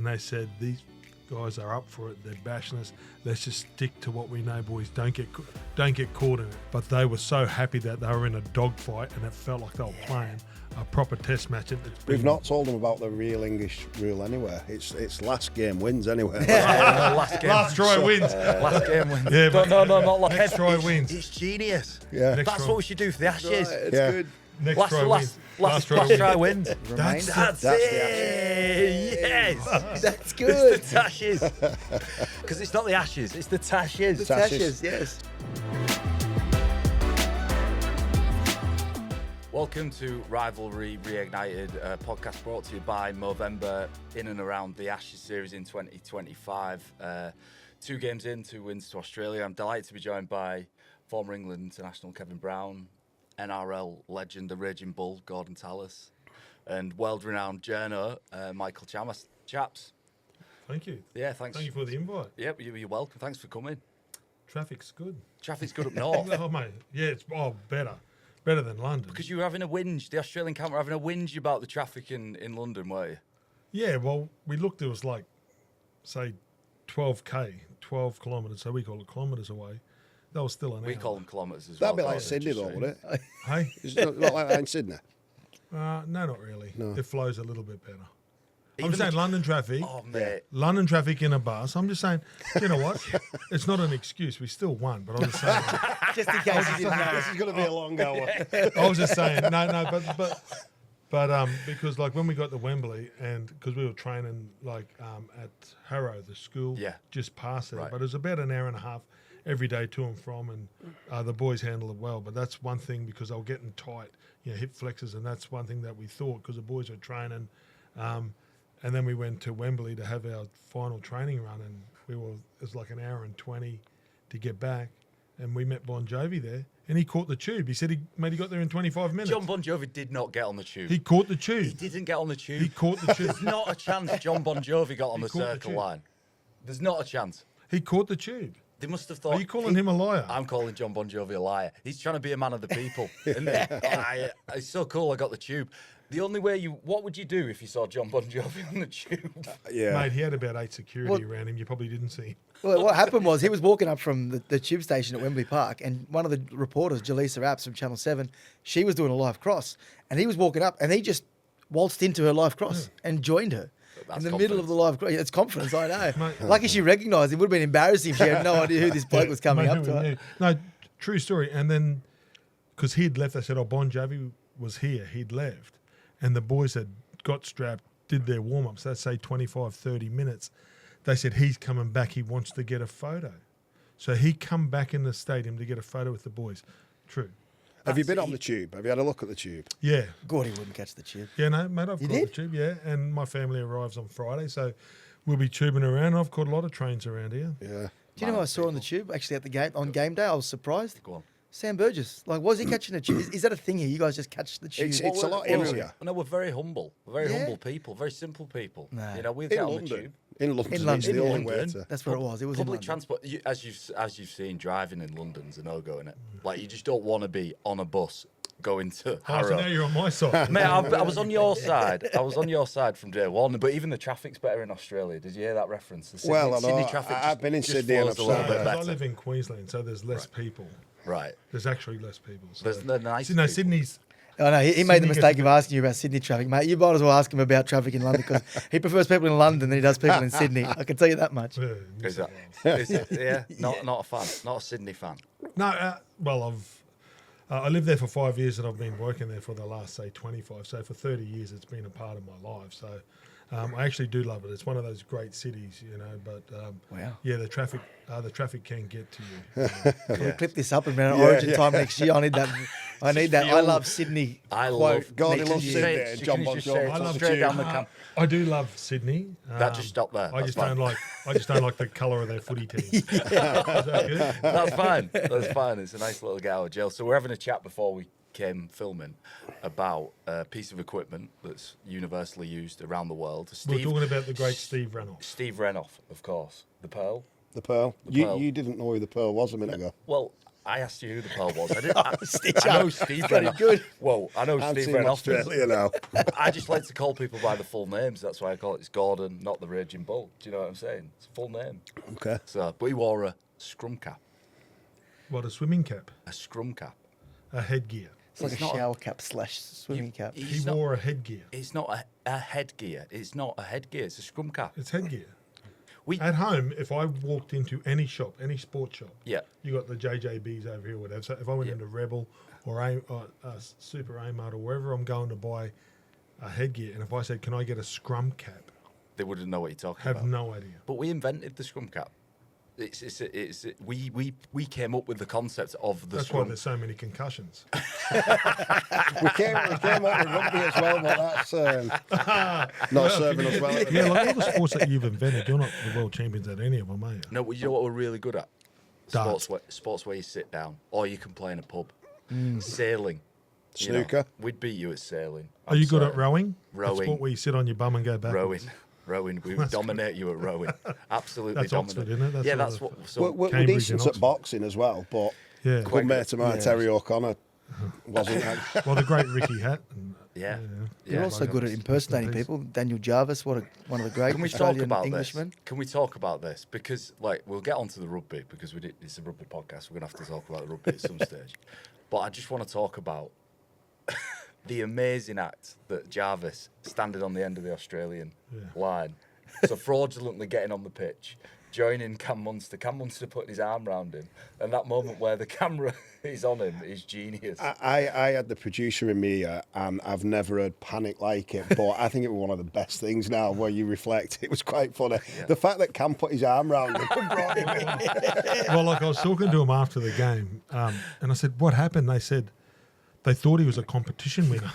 they said, these guys are up for it. They're bashing us. Let's just stick to what we know, boys. Don't get caught in it. But they were so happy that they were in a dogfight, and it felt like they were playing a proper test match. We've not told them about the real English rule anywhere. It's last game wins anyway. Last try wins. Last game wins. Yeah, but no, not last. Next try wins. It's genius. Yeah. That's what we should do for the Ashes. It's good. Next try wins. Last try wins. That's it. Yes. That's good. It's the Tashes. Because it's not the Ashes, it's the Tashes. The Tashes, yes. Welcome to Rivalry Reignited, a podcast brought to you by Movember in and around the Ashes series in 2025. 2 games in, 2 wins to Australia. I'm delighted to be joined by former England international Kevin Brown, NRL legend, the Raging Bull, Gorden Tallis, and world-renowned journo, Michael Chammas. Chaps. Thank you. Yeah, thanks. Thank you for the invite. Yep, you're welcome. Thanks for coming. Traffic's good. Traffic's good up north. Oh, mate. Yeah, it's better. Better than London. Because you were having a whinge, the Australian camp were having a whinge about the traffic in London, weren't you? Yeah, well, we looked, it was like, say, 12 kilometres, so we call it kilometres away. That was still an hour. We call them kilometres as well. That'd be like Sydney though, would it? Hey? It's not like that in Sydney. No, not really. No. It flows a little bit better. Even I'm saying London traffic. Oh, mate. London traffic in a bus. I'm just saying, you know what? It's not an excuse. We still won, but I'm just saying. Just in case you didn't know. This is going to be a long hour. I was just saying, but because like when we got to Wembley, and because we were training like at Harrow, the school, just past it, Right. but it was about an hour and a half every day to and from, and the boys handled it well. But that's one thing because they were getting tight, hip flexors, and that's one thing that we thought because the boys were training. And then we went to Wembley to have our final training run, and it was like an hour and 20 to get back. And we met Bon Jovi there, and he caught the tube. He said he got there in 25 minutes. John Bon Jovi did not get on the tube. He caught the tube. He didn't get on the tube. He caught the tube. There's not a chance John Bon Jovi got on the caught the circle tube. line. There's not a chance. He caught the tube. They must have thought. Are you calling him a liar? I'm calling John Bon Jovi a liar. He's trying to be a man of the people. Isn't he? It's so cool I got the tube. The only way what would you do if you saw John Bon Jovi on the tube? Mate, he had about 8 security around him. You probably didn't see him. Well, what happened was he was walking up from the tube station at Wembley Park, and one of the reporters, Jaleesa Apps from Channel 7, she was doing a live cross, and he was walking up, and he just waltzed into her live cross and joined her. That's in the middle of the live cross. It's confidence, I know. Mate. Lucky she recognised him. It would have been embarrassing if she had no idea who this bloke was coming Mate, up to her. No, true story. And then, because he'd left, they said, Bon Jovi was here. He'd left. And the boys had got strapped, did their warm-ups. Let's say 25, 30 minutes. They said, he's coming back. He wants to get a photo. So he come back in the stadium to get a photo with the boys. True. Have you been on the tube? Have you had a look at the tube? Yeah. Gordy wouldn't catch the tube. Yeah, no, mate, I've You caught the did? tube, yeah. And my family arrives on Friday, so we'll be tubing around. I've caught a lot of trains around here. Yeah. Do you know who I saw on the tube, actually, at the game, on game day? I was surprised. Go on. Sam Burgess. Like, was he catching a tube? Is that a thing here? You guys just catch the tube? It's a lot easier. No, we're very humble. We're very Yeah. humble people, very simple people. Nah. We'll In get on the London. tube. In London. In It's London. the In only way London. to... That's where it was. It was in Public London. transport, as you've seen, driving in London's a no-go, innit? Like, you just don't want to be on a bus going to Oh, Harrow. so now you're on my side. Mate, I was on your side. I was on your side from day one. But even the traffic's better in Australia. Did you hear that reference? The Sydney, Well, I know. Sydney traffic I've been in just Sydney and flows a little I've bit seen I better. live in Queensland, so there's less people. Right. There's actually less people. So. There's no nice No, people. Sydney's... Oh, no, he made the Sydney mistake gets- of asking you about Sydney traffic, mate. You might as well ask him about traffic in London because he prefers people in London than he does people in Sydney. I can tell you that much. Yeah, Is it? Yeah. Not a fan. Not a Sydney fan. No, well, I lived there for 5 years and I've been working there for the last, say, 25. So for 30 years, it's been a part of my life. So I actually do love it. It's one of those great cities, but Wow. yeah, the traffic can get to you. Can we clip this up and around Origin time next year? I need that. I need that. I love Sydney. I quote love God, he next loves year. Sydney. Straight- John can you Bon just Jovi. say it I love straight down the Tube. camp. I do love Sydney. That just stopped there. I That's just fine. don't like the colour of their footy team. Is that good? That's fine. That's fine. It's a nice little get out of jail. So we're having a chat before we came filming about a piece of equipment that's universally used around the world. We're talking about the great Steve Reynolds. Steve Renoff, of course. The Pearl. The Pearl. The Pearl. You didn't know who the Pearl was a minute ago. Well, I asked you who the pearl was. I know Steve Very ran off. good. Whoa, I know I'm Steve Team ran off. Australia now. I just like to call people by the full names. That's why I call it. It's Gordon, not the Raging Bull. Do you know what I'm saying? It's a full name. Okay. So, but he wore a scrum cap. What, a swimming cap? A scrum cap. A headgear. It's like It's a not a- shower cap / swimming cap. He wore a headgear. It's not a headgear. It's not a headgear. It's a scrum cap. It's headgear. We At home, if I walked into any shop, any sports shop, yeah. you got the JJBs over here, whatever. So if I went into Rebel or Super Amart or wherever I'm going to buy a headgear, and if I said, "Can I get a scrum cap?" They wouldn't know what you're talking Have about. no idea. But we invented the scrum cap. We came up with the concept of the That's why scrum. there's so many concussions. We came up with rugby as well, but that's not serving us well. Yeah, like all the sports that you've invented, you're not the world champions at any of them, are you? No, but you know what we're really good at? Darts. Sports where you sit down, or you can play in a pub. Sailing. You know, Snooker. we'd beat you at sailing. Are you good at Sorry. rowing? Rowing. The sport where you sit on your bum and go back. Rowing. We would dominate you at rowing. Absolutely That's dominate. Oxford, isn't it? That's yeah, all that's the- what. So We're Cambridge decent and at Oxford. boxing as well, but Yeah. good mate of mine, Yeah. Terry O'Connor, wasn't. Well, the great Ricky Hatt. And, yeah. You're Yeah. also good at impersonating Peace. people. Daniel Jarvis, one of the great Can we talk Australian about Englishmen. this? Can we talk about this? Because like we'll get onto the rugby because it's a rugby podcast. We're gonna have to talk about the rugby at some stage. But I just want to talk about the amazing act that Jarvis standing on the end of the Australian line, so fraudulently getting on the pitch, joining Cam Munster. Cam Munster putting his arm round him, and that moment where the camera is on him is genius. I had the producer in me, and I've never heard panic like it, but I think it was one of the best things now where you reflect. It was quite funny. The fact that Cam put his arm round him and brought him in. well, like I was talking to him after the game, and I said, "What happened?" They said they thought he was a competition winner.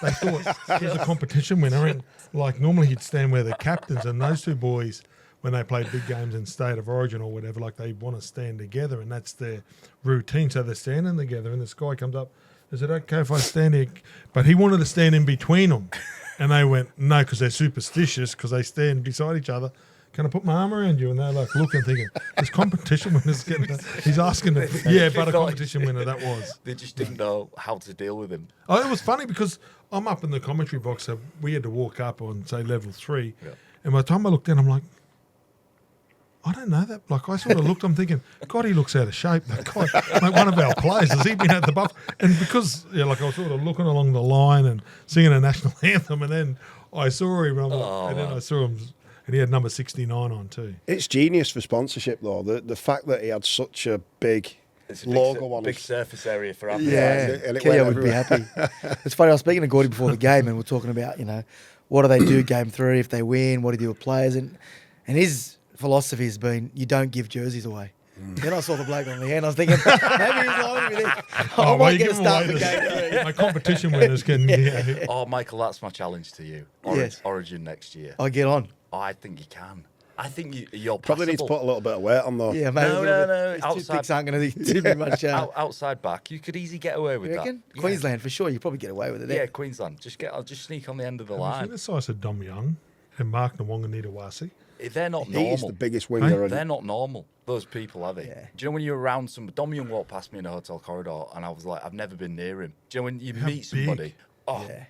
They thought he was a competition winner, and like normally he'd stand where the captains and those two boys, when they played big games in State of Origin or whatever, like they want to stand together, and that's their routine. So they're standing together, and this guy comes up. Is it okay if I stand here? But he wanted to stand in between them, and they went no because they're superstitious because they stand beside each other. Can I put my arm around you? And they're like looking, thinking, this competition winner's getting. He's asking, but a competition winner that was. They just didn't know how to deal with him. Oh, it was funny because I'm up in the commentary box, so we had to walk up on, say, level 3. Yeah. And by the time I looked in, I'm like, I don't know that. Like, I sort of looked, I'm thinking, God, he looks out of shape. That guy, like one of our players, has he been at the buff? And because, like, I was sort of looking along the line and singing a national anthem, and then I saw him, and, then I saw him, and he had number 69 on too. It's genius for sponsorship, though. The fact that he had such a big It's a logo on big his. surface area for advertising. Yeah, and it Kia went would be happy. It's funny, I was speaking to Gordy before the game, and we're talking about, what do they do game 3 if they win? What do you do with players? And his philosophy has been, you don't give jerseys away. Then I saw the bloke on the end, I was thinking, maybe he's lying to me there. I might get a start for game 3. My competition winners can. Yeah. Oh, Michael, that's my challenge to you. Yes. Origin next year. I'll get on. Oh, I think you can. I think you're Probably need to passable. put a little bit of weight on, though. Yeah, maybe No, a little no, bit. no, His outside- toothpicks aren't going to do me much. Outside back, you could easily get away with You reckon? that. Queensland, for sure, you probably get away with it Yeah, there. Queensland. I'll just sneak on the end of the Have you seen line. the size of Dom Young and Mark Nawonga-Nitawasi? They're not He's normal. the biggest winger. and They're not normal. Those people, are they? Yeah. Do you know when you're around some? Dom Young walked past me in a hotel corridor, and I was like, I've never been near him. Do you know when you meet somebody? big. Oh, Yeah.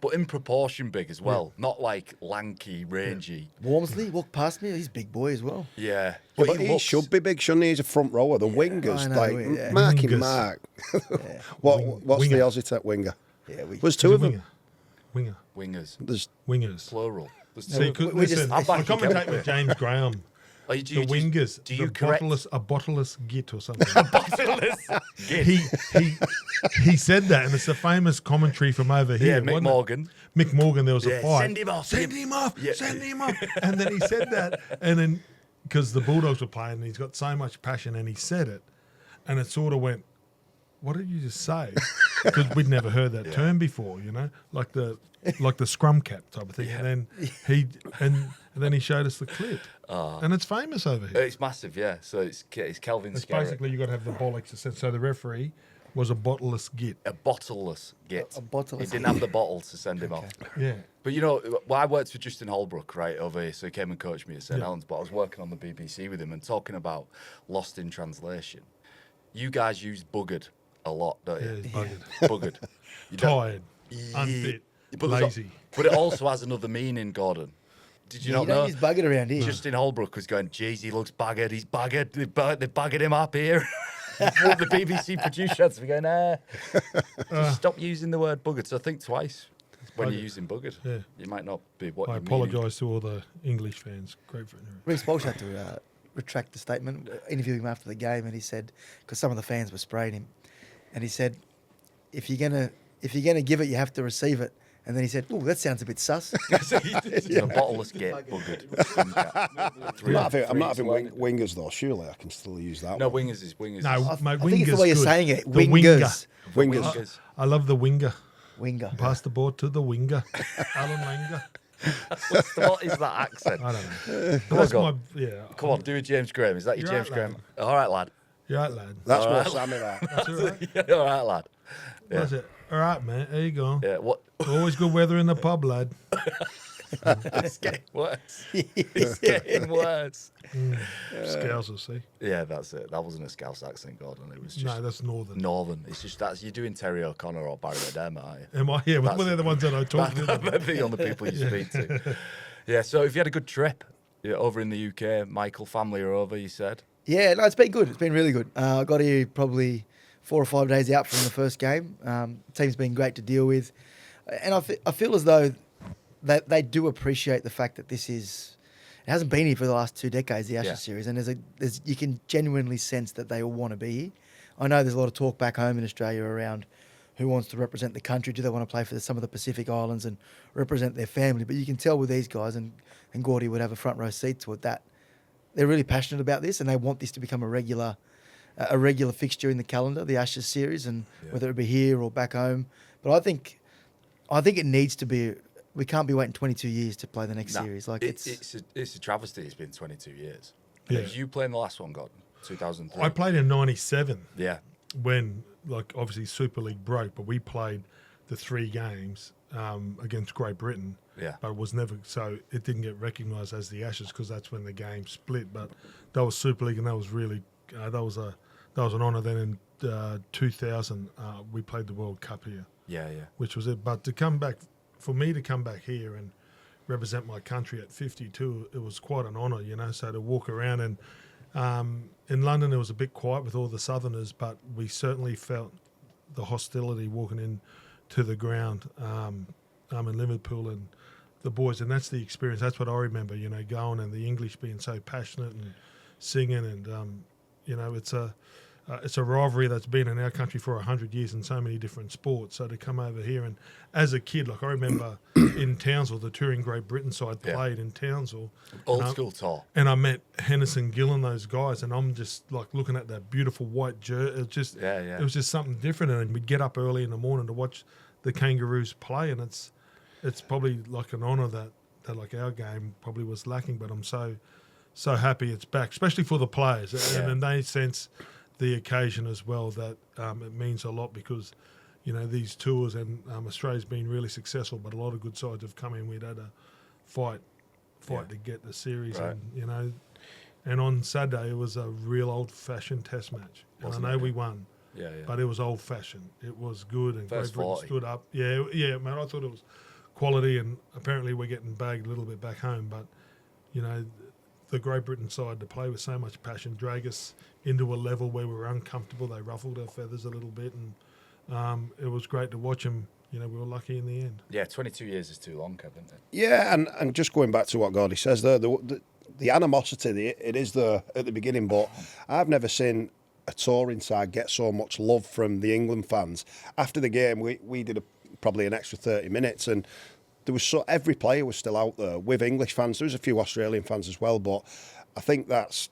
but in proportion big as well. Not like lanky, rangy. Wormsley walked past me. He's a big boy as well. Yeah. But he looks- should be big, shouldn't he? He's a front rower. The wingers, I know, like yeah. marking Wingers. Mark. What's Winger. the Aussie tech winger? Yeah, Was two of them. Winger. Wingers. There's Wingers. Plural. There's See, two. 'cause we just- listen, I'm I back again. commentate with James Graham. Oh, The wingers, Do you the correct? bottleless git or something. Git. he said that, and it's a famous commentary from over here. Yeah, Mick wasn't it? Morgan. Mick Morgan, there was Yeah, a fight. send him off. Send him off. Yeah. Send him off. And then he said that, and then because the Bulldogs were playing, and he's got so much passion, and he said it, and it sort of went, "What did you just say?" Because we'd never heard that term before, like the scrum cap type of thing. And then then he showed us the clip, and it's famous over here. It's massive, yeah. So it's Kelvin It's Skerritt. basically you got to have the bollocks to send. So the referee was a bottleless git. A bottleless git. A bottleless He didn't have the bottle to send him off. Yeah. But well, I worked with Justin Holbrook, right, over here, so he came and coached me at St Helens, but I was working on the BBC with him and talking about Lost in Translation. You guys use buggered a lot, don't Yeah, you? it's buggered. Buggered. You don't- Tired, unfit, But there's lazy. But it also has another meaning, Gordon. Did you Yeah, not you don't know? use buggered around here. Justin Holbrook was going, geez, he looks baggered. He's baggered. They buggered him up here. One of the BBC producer had to be going, just stop using the word buggered. So think twice when you're using buggered. Yeah. You might not be what I you mean. apologise to all the English fans. Great for Reece Walsh had to retract the statement, interviewing him after the game, and he said, because some of the fans were spraying him, and he said, if you're gonna give it, you have to receive it. And then he said, "Oh, that sounds a bit sus." A bottleless get buggered. I'm not having wingers though. Surely I can still use that. No, one. wingers is wingers. No, is- my I think it's the way you're good. saying it. The winger. Wingers. Wingers. I love the winger. Winger. Pass the ball to the winger. Alan Langer. What is that accent? I don't know. Come on, That's go my on. yeah. Come on, do a James Graham. Is that your You're James right, Graham? All right, lad. You're right, lad. That's All more right. Sammy. That. That's all right. Yeah, all right, lad. Yeah. That's it. All right, man. There you go. Yeah, what? Always good weather in the pub, lad. It's getting worse. It's getting worse. Scales will see. Yeah, that's it. That wasn't a Scouse accent, Gordon. It was just No, that's northern. northern. It's just you're doing Terry O'Connor or Barry Adema, aren't you? Am I? Yeah, That's- well, they're the ones that I talk to. Depending on the people you speak to. Yeah, so if you had a good trip over in the UK, Michael, family are over, you said? Yeah, no, it's been good. It's been really good. I got here probably 4 or 5 days out from the first game. Team's been great to deal with, and I feel as though that they do appreciate the fact that it hasn't been here for the last 2 decades, the Ashes Yeah. series, and you can genuinely sense that they all want to be here. I know there's a lot of talk back home in Australia around who wants to represent the country. Do they want to play for some of the Pacific Islands and represent their family? But you can tell with these guys, and Gordy would have a front row seat to it, that they're really passionate about this and they want this to become a regular fixture in the calendar, the Ashes series, and whether it be here or back home. But I think it needs to be. We can't be waiting 22 years to play the next series. Like it's a travesty. It's been 22 years. Yeah. Did you play in the last one, Gordon? 2003. I played in '97 Yeah. when, like, obviously Super League broke, but we played the 3 games against Great Britain. Yeah. But it was never so. It didn't get recognised as the Ashes because that's when the game split. But that was Super League, and that was really that was an honour. Then in 2000, we played the World Cup here, Yeah, yeah. which was it. But for me to come back here and represent my country at 52, it was quite an honour, you know. So to walk around and in London, it was a bit quiet with all the Southerners, but we certainly felt the hostility walking in to the ground in Liverpool and the boys, and that's the experience. That's what I remember, you know, going and the English being so passionate and singing, and you know, it's a rivalry that's been in our country for 100 years in so many different sports. So to come over here, and as a kid, like I remember in Townsville, the touring Great Britain side played in Townsville. Old school tour. And I met Henderson Gill and those guys, and I'm just like looking at that beautiful white jersey. It was just something different. And we'd get up early in the morning to watch the Kangaroos play, and it's probably like an honour that like our game probably was lacking. But I'm so happy it's back, especially for the players, and they sense the occasion as well, that it means a lot because, you know, these tours and Australia's been really successful, but a lot of good sides have come in. We'd had a fight to get the series, Right. and you know, and on Saturday it was a real old-fashioned Test match. And I know we won, Yeah, yeah. but it was old-fashioned. It was good, and First Great Britain 40. stood up. Yeah, man, I thought it was quality, and apparently we're getting bagged a little bit back home, but you know, the Great Britain side to play with so much passion, drag us into a level where we were uncomfortable. They ruffled our feathers a little bit, and it was great to watch them. You know, we were lucky in the end. Yeah, 22 years is too long, Kevin. Yeah, and just going back to what Gordy says there, the animosity, it is there at the beginning, but I've never seen a touring side get so much love from the England fans. After the game, we did probably an extra 30 minutes, and there was every player was still out there with English fans. There was a few Australian fans as well, but I think that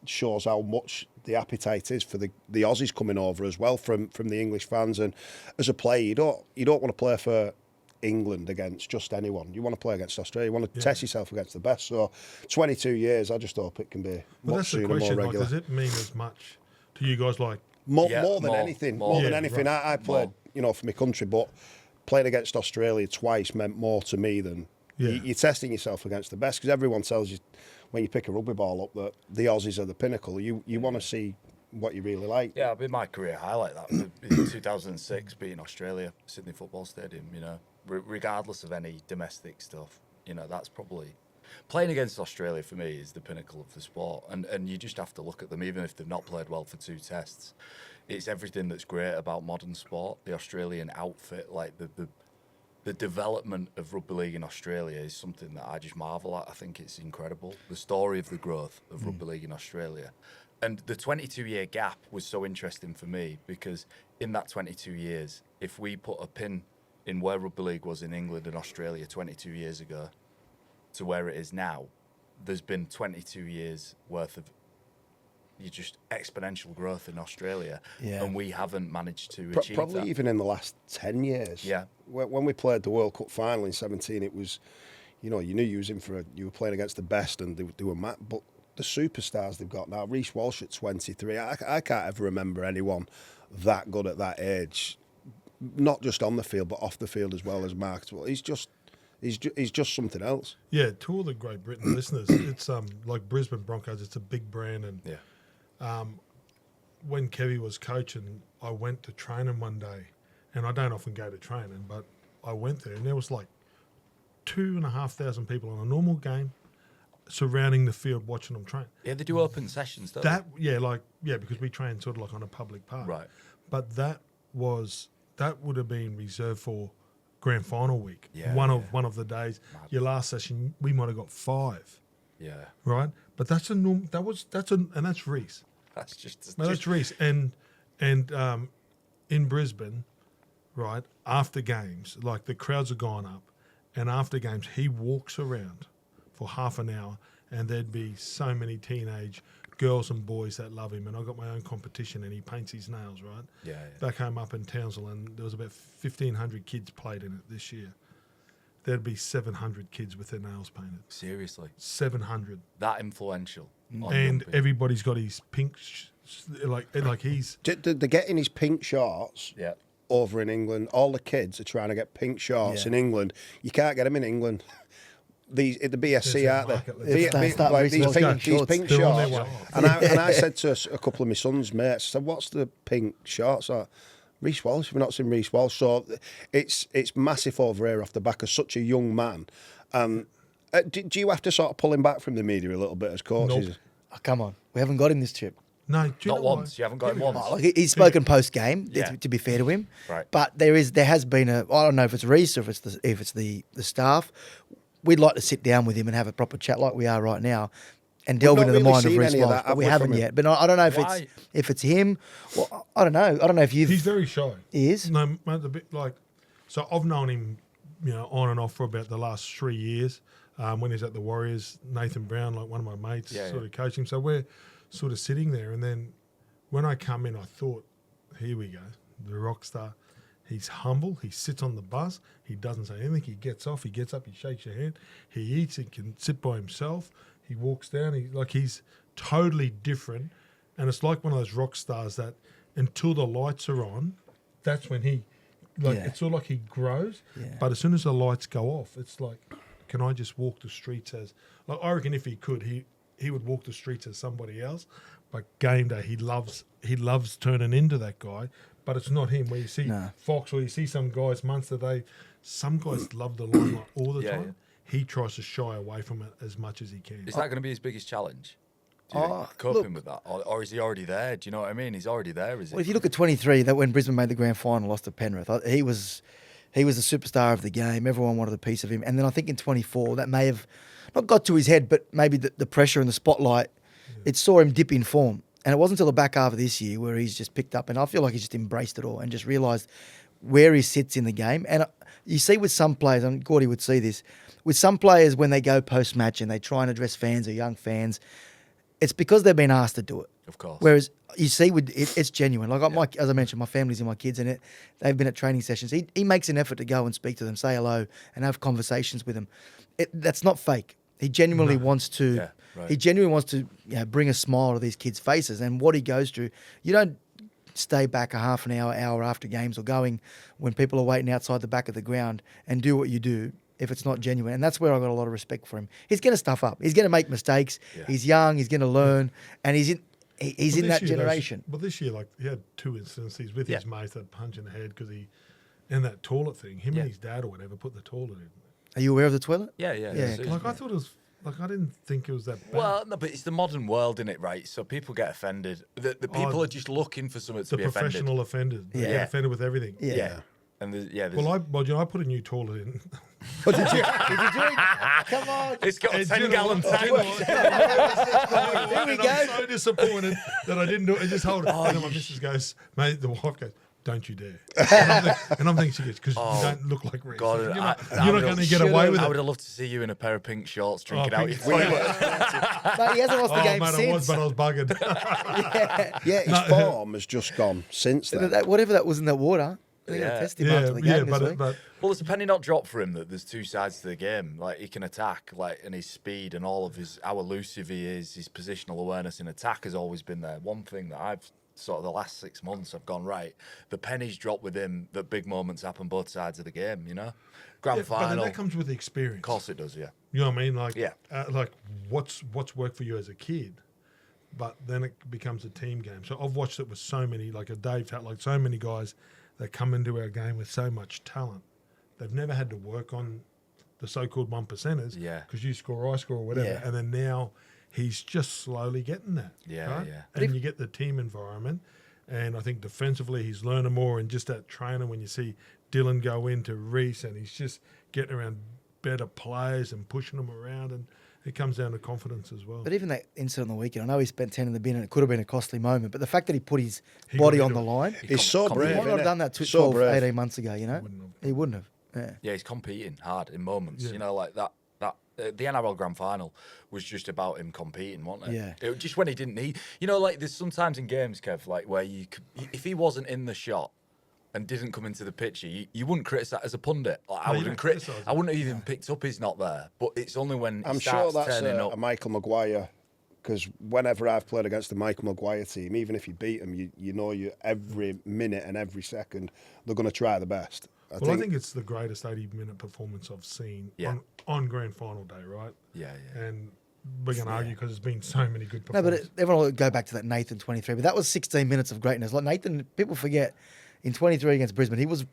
shows how much the appetite is for the Aussies coming over as well from the English fans. And as a player, you don't want to play for England against just anyone. You want to play against Australia. You want to test yourself against the best. So 22 years, I just hope it can be Well, much that's the sooner, more question. Like, regular. does it mean as much to you guys? Like, More Yeah, than more- anything. more. More than Yeah, anything. right. I played, for my country, but playing against Australia twice meant more to me than you're testing yourself against the best, because everyone tells you when you pick a rugby ball up that the Aussies are the pinnacle. You want to see what you really like. Yeah, it'll be my career highlight that. In 2006, beating Australia, Sydney Football Stadium, you know, regardless of any domestic stuff, you know, that's probably... Playing against Australia, for me, is the pinnacle of the sport. And you just have to look at them, even if they've not played well for 2 tests. It's everything that's great about modern sport. The Australian outfit, like the development of rugby league in Australia is something that I just marvel at. I think it's incredible. The story of the growth of rugby league in Australia. And the 22-year gap was so interesting for me because in that 22 years, if we put a pin in where rugby league was in England and Australia 22 years ago to where it is now, there's been 22 years worth of just exponential growth in Australia, and we haven't managed to achieve probably that. even in the last 10 years. Yeah. When we played the World Cup final in 17, it was, you know, you knew you were playing against the best, and they were mad. But the superstars they've got now, Reece Walsh at 23, I can't ever remember anyone that good at that age, not just on the field but off the field as well as marketable. He's just something else. Yeah, to all the Great Britain listeners, it's like Brisbane Broncos. It's a big brand, and when Kevy was coaching, I went to training one day, and I don't often go to training, but I went there, and there was like 2,500 people on a normal game surrounding the field watching them train. Yeah, they do open sessions, don't they? Because we train sort of like on a public park. Right. But that would have been reserved for grand final week. Yeah, one of the days. Mad. Your last session, we might have got 5. Yeah. Right, but that's a norm. And that's Reece. That's just... That's Reece, and in Brisbane, right after games, like the crowds are gone up, and after games he walks around for half an hour, and there'd be so many teenage girls and boys that love him, and I got my own competition, and he paints his nails, right? Yeah. Back home up in Townsville, and there was about 1,500 kids played in it this year. There'd be 700 kids with their nails painted. Seriously. 700. That influential. on And rugby. everybody's got his pink, like he's... They're getting his pink shorts Yeah. over in England. All the kids are trying to get pink shorts in England. You can't get them in England. These at the BSC, There's aren't that they? market. Like these pink They're on their shorts. way. And I said to a couple of my son's mates, I said, "What's the pink shorts?" Reece Walsh. We've not seen Reece Walsh, so it's massive over here off the back of such a young man. Do you have to sort of pull him back from the media a little bit as coaches? Nope. Oh, come on. We haven't got him this trip. No, do you Not know why? once. You haven't got him once. Oh, look, he's spoken post game. Yeah. To be fair to him, Right. But there has been I don't know if it's Reece or if it's the staff. We'd like to sit down with him and have a proper chat like we are right now, and delve into the mind of Reece Walsh. But we haven't yet. But I don't know if it's him. Well, I don't know. I don't know if you've. He's very shy. He is? No, mate, a bit like. So I've known him, on and off for about the last 3 years. When he's at the Warriors, Nathan Brown, like one of my mates, sort of coached him. So we're sort of sitting there, and then when I come in, I thought, here we go, the rock star. He's humble. He sits on the bus. He doesn't say anything. He gets off. He gets up. He shakes your hand. He eats. He can sit by himself. He walks down. He's totally different. And it's like one of those rock stars that until the lights are on, that's when it's sort of like he grows. Yeah. But as soon as the lights go off, it's like, can I just walk the streets as... Like, I reckon if he could, he would walk the streets as somebody else. But game day, he loves turning into that guy. But it's not him. Where you see Fox, or you see some guys, Munster, some guys love the limelight all the time. Yeah. He tries to shy away from it as much as he can. Is that going to be his biggest challenge? Do you think, coping with that? Or is he already there? Do you know what I mean? He's already there, is he? Well, if you look at 23, that when Brisbane made the grand final, lost to Penrith, he was the superstar of the game. Everyone wanted a piece of him. And then I think in 24, that may have not got to his head, but maybe the pressure and the spotlight, it saw him dip in form. And it wasn't until the back half of this year where he's just picked up, and I feel like he's just embraced it all and just realised where he sits in the game. And you see with some players, and Gordy would see this, with some players when they go post-match and they try and address fans or young fans, it's because they've been asked to do it. Of course. Whereas you see, it's genuine. Like as I mentioned, my family's and my kids in it. They've been at training sessions. He makes an effort to go and speak to them, say hello, and have conversations with them. That's not fake. He genuinely wants to. Yeah, right. He genuinely wants to bring a smile to these kids' faces. And what he goes through, you don't stay back a half an hour after games or going when people are waiting outside the back of the ground and do what you do if it's not genuine. And that's where I've got a lot of respect for him. He's going to stuff up. He's going to make mistakes. Yeah. He's young. He's going to learn. And he's Well, in this that year, generation. This year, like, he had 2 instances with Yeah. his mate that punch in the head and that toilet thing. Him Yeah. and his dad or whatever put the toilet in. Are you aware of the toilet? Yeah. Like, I thought it was, like, I didn't think it was that bad. Well, no, but it's the modern world, isn't it, right? So people get offended. The people are just looking for something to the be offended. professional offenders. They Yeah. get offended with everything. Yeah. And there's, Well, I put a new toilet in. What did you? Did you do it? Come on. it's got a It's 10-gallon beautiful. tank. Here we And go. I'm so disappointed that I didn't do it. I just hold it. And then my missus goes, mate, the wife goes, don't you dare. And I'm thinking she gets, because you don't look like Reece. God, You're I not would going to have- get away with I it. would have loved to see you in a pair of pink shorts drinking out your pink- toilet. Mate, he hasn't lost the game mate, since. I was, but I was buggered. Yeah, his form has just gone since then. Whatever that was in that water, they're going to Yeah. test him after the game this week. but Well, there's a penny not dropped for him that there's two sides to the game. Like, he can attack, like, and his speed and all of how elusive he is, his positional awareness in attack has always been there. One thing that I've sort of the last 6 months I've gone, right, the penny's dropped with him that big moments happen both sides of the game, you know? Grand but then final. that comes with experience. Of course it does, yeah. You know what I mean? Like, Yeah. Like what's worked for you as a kid, but then it becomes a team game. So I've watched it with so many, like a Dave, like so many guys that come into our game with so much talent. They've never had to work on the so-called 1%ers. Yeah. Because you score, I score, or whatever. Yeah. And then now he's just slowly getting that. Yeah, right? yeah. And you get the team environment. And I think defensively he's learning more, and just that training when you see Dylan go into Reece and he's just getting around better players and pushing them around, and it comes down to confidence as well. But even that incident on the weekend, I know he spent 10 in the bin and it could have been a costly moment, but the fact that he put his He body got on the into it. line, He's so he brave. might not have innit? done that So 12, brave. 18 months ago, you know? Wouldn't have. He wouldn't have. Yeah. Yeah, he's competing hard in moments. Yeah. You know, like that. The NRL Grand Final was just about him competing, wasn't it? Yeah. It was just when he didn't need. You know, like there's sometimes in games, Kev, like where you could, if he wasn't in the shot and didn't come into the picture, you wouldn't criticise as a pundit. Like, I No, you wouldn't don't criticise I wouldn't have even picked up he's not there. But it's only when I'm he sure starts that's turning a up. Michael Maguire, because whenever I've played against the Michael Maguire team, even if you beat them, you know you every minute and every second they're going to try the best. I think it's the greatest 80-minute performance I've seen Yeah. on grand final day, right? Yeah, yeah. And we're going to argue because there's been so many good No, but performances. everyone will go back to that Nathan 23, but that was 16 minutes of greatness. Like Nathan, people forget, in 23 against Brisbane, he was,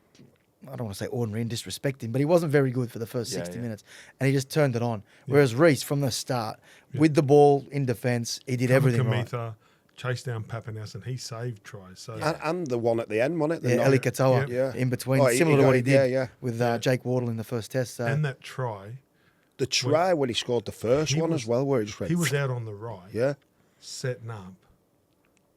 I don't want to say ordinary and disrespect him, but he wasn't very good for the first Yeah, 60 yeah. minutes, and he just turned it on. Whereas Reece, from the start, with the ball in defence, he did everything right. Kamitha chased down Papanas and he saved tries. So and the one at the end, wasn't it? The Yeah, Eli Katoa Yeah. in between, Oh, he similar to got what he it, did yeah. with Jake Wardle in the first test. So. and that try, The try when he scored the first He one was- as well, where he just went. he was out on the right, Yeah. setting up.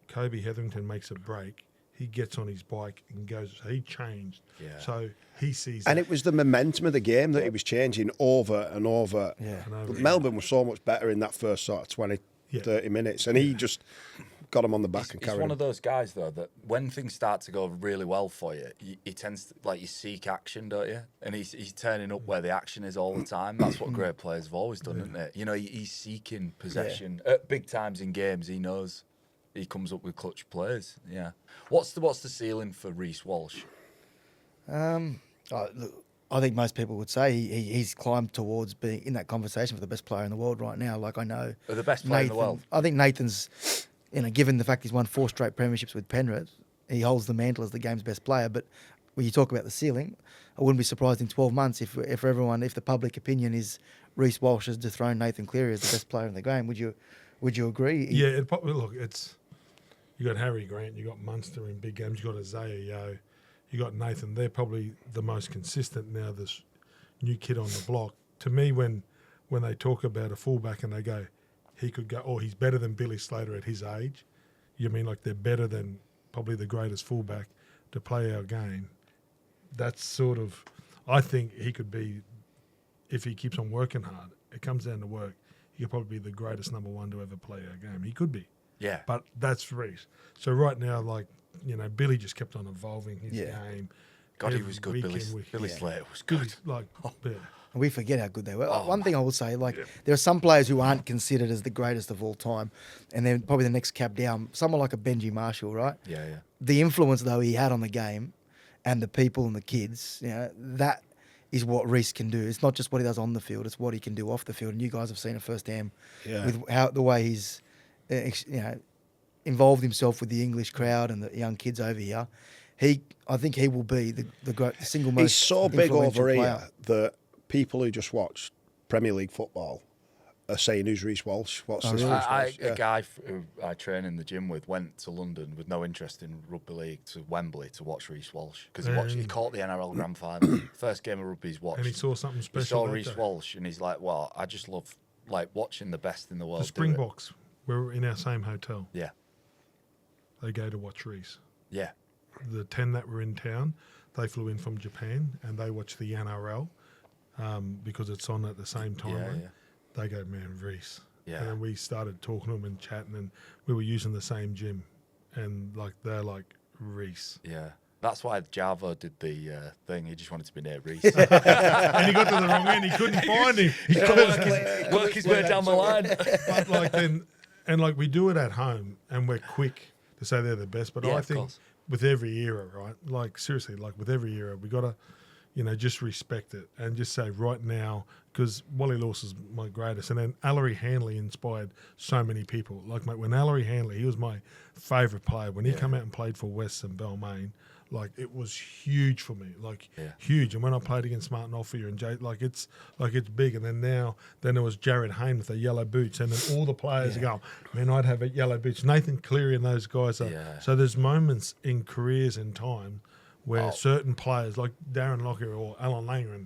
Kobe Hetherington makes a break. He gets on his bike and goes. He changed. Yeah. So he sees. And that. it was the momentum of the game that he was changing over and over. Yeah. And over. But Melbourne was so much better in that first sort of 20, Yeah. 30 minutes, and he just got him on the back and He's carried one him. of those guys though that when things start to go really well for you, he tends to, like, you seek action, don't you? And he's turning up where the action is all the time. That's what great players have always done, isn't it? You know, he's seeking possession at big times in games. He knows he comes up with clutch plays. Yeah. What's the ceiling for Reece Walsh? Look, I think most people would say he's climbed towards being in that conversation for the best player in the world right now. Like I know, Or the best player in the world? I think Nathan's, given the fact he's won 4 straight premierships with Penrith, he holds the mantle as the game's best player. But when you talk about the ceiling, I wouldn't be surprised in 12 months if the public opinion is Reece Walsh has dethroned Nathan Cleary as the best player in the game. Would you agree? Yeah, it probably you got Harry Grant, you got Munster in big games, you got Isaiah Yeo, you got Nathan. They're probably the most consistent now. This new kid on the block. To me, when they talk about a fullback and they go, he could go, or he's better than Billy Slater at his age. You mean like they're better than probably the greatest fullback to play our game? That's sort of, I think he could be, if he keeps on working hard, it comes down to work. He could probably be the greatest number 1 to ever play our game. He could be. Yeah. But that's Reece. So right now, Billy just kept on evolving his Yeah. game. God, he every was good. week Billy in, week- Billy yeah. Slater was good. Billy's yeah. And we forget how good they were. One thing I will say, there are some players who aren't considered as the greatest of all time, and then probably the next cap down, someone like a Benji Marshall, right? Yeah, yeah. The influence, though, he had on the game and the people and the kids, that is what Reece can do. It's not just what he does on the field, it's what he can do off the field. And you guys have seen it firsthand with the way he's, involved himself with the English crowd and the young kids over here, I think he will be the single most. He's so big influential over player. here that people who just watch Premier League football are saying, "Who's Reece Walsh? What's this?" really? Reece Walsh?" A guy who I train in the gym with went to London with no interest in rugby league to Wembley to watch Reece Walsh because he caught the NRL Grand Final, first game of rugby he's watched. And he saw something He special. saw that Reece day. Walsh and he's like, "Well, I just love like watching the best in the world." The Springboks were in our same hotel. Yeah, They go to watch Reece. yeah, The 10 that were in town, they flew in from Japan and they watched the NRL because it's on at the same time. Yeah, right? yeah. They go, man, Reece. Yeah. And then we started talking to them and chatting, and we were using the same gym, and like they're like Reece. yeah. That's why Javo did the thing. He just wanted to be near Reece. And he got to the wrong end. He couldn't find him. He couldn't Work his way down the line. But like then, and like we do it at home, and we're quick to say they're the best. But Yeah, I of think course. with every era, right? Like seriously, like with every era, we gotta, just respect it and just say right now, because Wally Lawson is my greatest, and then Ellery Hanley inspired so many people. Like when Ellery Hanley, he was my favourite player when he come out and played for West and Balmain. Like it was huge for me, like huge. And when I played against Martin Offier and Jay, like it's big. And then there was Jared Hayne with the yellow boots, and then all the players go, man, I'd have yellow boots. Nathan Cleary and those guys are. Yeah. So there's moments in careers and time where certain players like Darren Lockyer or Alan Langer,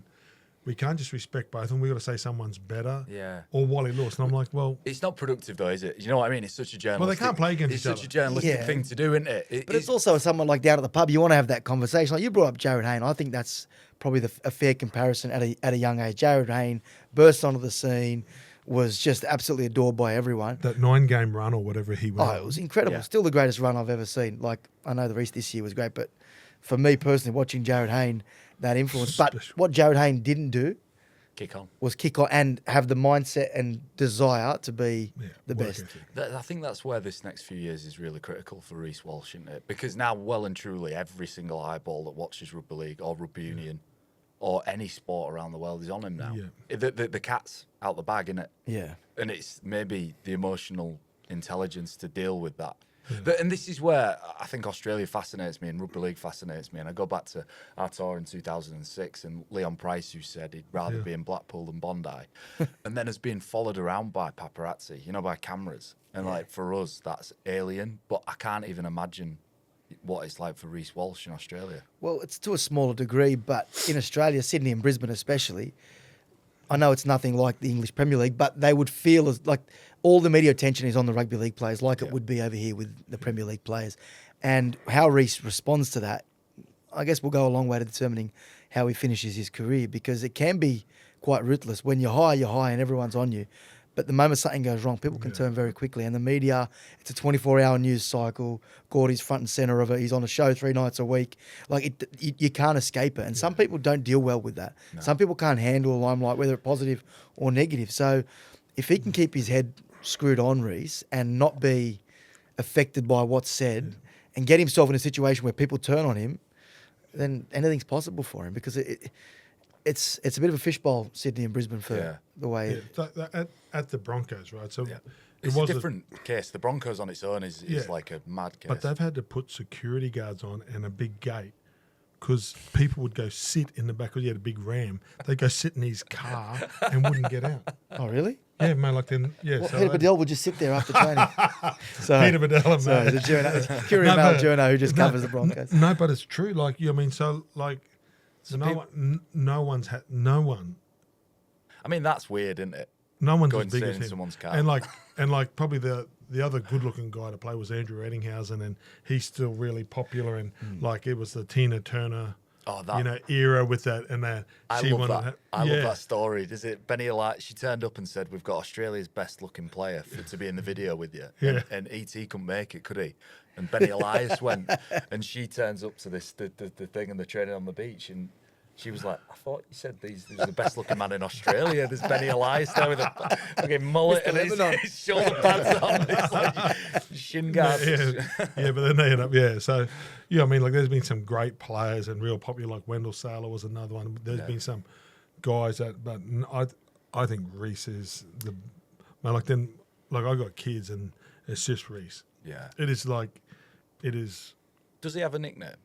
we can't just respect both of them. We've got to say someone's better. Yeah. Or Wally Lawson. I'm like, well, It's not productive though, is it? You know what I mean? It's such a journalistic. can't play against It's each such other. a journalistic Yeah. thing to do, isn't it? But it's also someone like down at the pub. You want to have that conversation. Like you brought up Jared Hayne. I think that's probably a fair comparison at a young age. Jared Hayne burst onto the scene, was just absolutely adored by everyone. that 9-game run or whatever he went Oh, it was incredible. Yeah. Still the greatest run I've ever seen. Like I know the Reece this year was great, but for me personally, watching Jared Hayne, that influence. But Special. what Jared Hayne didn't do kick on. was kick on and have the mindset and desire to be the work best. ethic. I think that's where this next few years is really critical for Reece Walsh, isn't it? Because now, well and truly, every single eyeball that watches rugby league or rugby union or any sport around the world is on him now. Yeah. The cat's out the bag, innit? Yeah. And it's maybe the emotional intelligence to deal with that. And this is where I think Australia fascinates me and rugby league fascinates me. And I go back to our tour in 2006 and Leon Price, who said he'd rather be in Blackpool than Bondi, and then has been followed around by paparazzi, by cameras. And like for us, that's alien. But I can't even imagine what it's like for Reece Walsh in Australia. Well, it's to a smaller degree, but in Australia, Sydney and Brisbane especially, I know it's nothing like the English Premier League, but they would feel as like all the media attention is on the rugby league players, like it would be over here with the Premier League players. And how Reece responds to that, I guess will go a long way to determining how he finishes his career, because it can be quite ruthless. When you're high and everyone's on you. But the moment something goes wrong, people can turn very quickly. And the media, it's a 24-hour news cycle. Gordy's front and centre of it. He's on a show 3 nights a week. Like, you can't escape it. And some people don't deal well with that. No. Some people can't handle a limelight, whether it's positive or negative. So if he can keep his head screwed on, Reece, and not be affected by what's said and get himself in a situation where people turn on him, then anything's possible for him, because it's a bit of a fishbowl, Sydney and Brisbane, for the way... At the Broncos, right? So it's a different case. The Broncos on its own is like a mad case. But they've had to put security guards on and a big gate, because people would go sit in the back, because he had a big ram. They'd go sit in his car and wouldn't get out. Oh, really? Yeah, man, like then, Well, Peter Bedell would just sit there after training. Peter Bedell, so mate. the Curie Mal Journo who just covers the Broncos. No, but it's true. Like, so no one. I mean, that's weird, isn't it? No one's Going as big to as sit in him. someone's car. And like probably the other good-looking guy to play was Andrew Eddinghausen, and he's still really popular. And like it was the Tina Turner, era with that and that. I love that. I love that story. Does it? Benny Elias, she turned up and said, "We've got Australia's best-looking player to be in the video with you." Yeah. And ET couldn't make it, could he? And Benny Elias went, and she turns up to the thing and the training on the beach, and she was like, "I thought you said these are the best-looking man in Australia." There's Benny Elias there with a fucking mullet and his shoulder pads on, his like shin guards. But then they end up, So, I mean, like there's been some great players and real popular, like Wendell Saylor was another one. There's been some guys but I think Reece is I got kids, and It's just Reece. Yeah. It is. Does he have a nickname?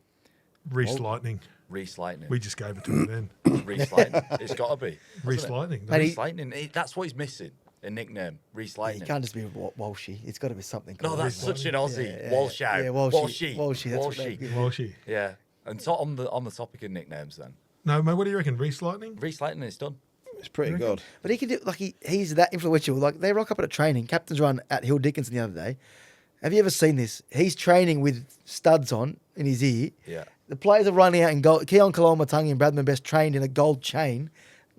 Reece Lightning. Reece Lightning. We just gave it to him then. Reece Lightning. It's got to be. Reece Lightning. And Reece Lightning. That's what he's missing. A nickname. Reece He Lightning. can't just be Walshy. It's got to be something. No, called that's Reece such an Aussie. Yeah, Walsh out. yeah, Walshy. Walshy. That's what they give him. Walshy. Yeah. And so on the topic of nicknames then. No, mate, what do you reckon? Reece Lightning? Reece Lightning is done. It's pretty good. But he can do like he's that influential. Like they rock up at a training. Captain's run at Hill Dickinson the other day. Have you ever seen this? He's training with studs on in his ear. Yeah. The players are running out in gold. Keon Kaloma-Tungi and Bradman Best trained in a gold chain.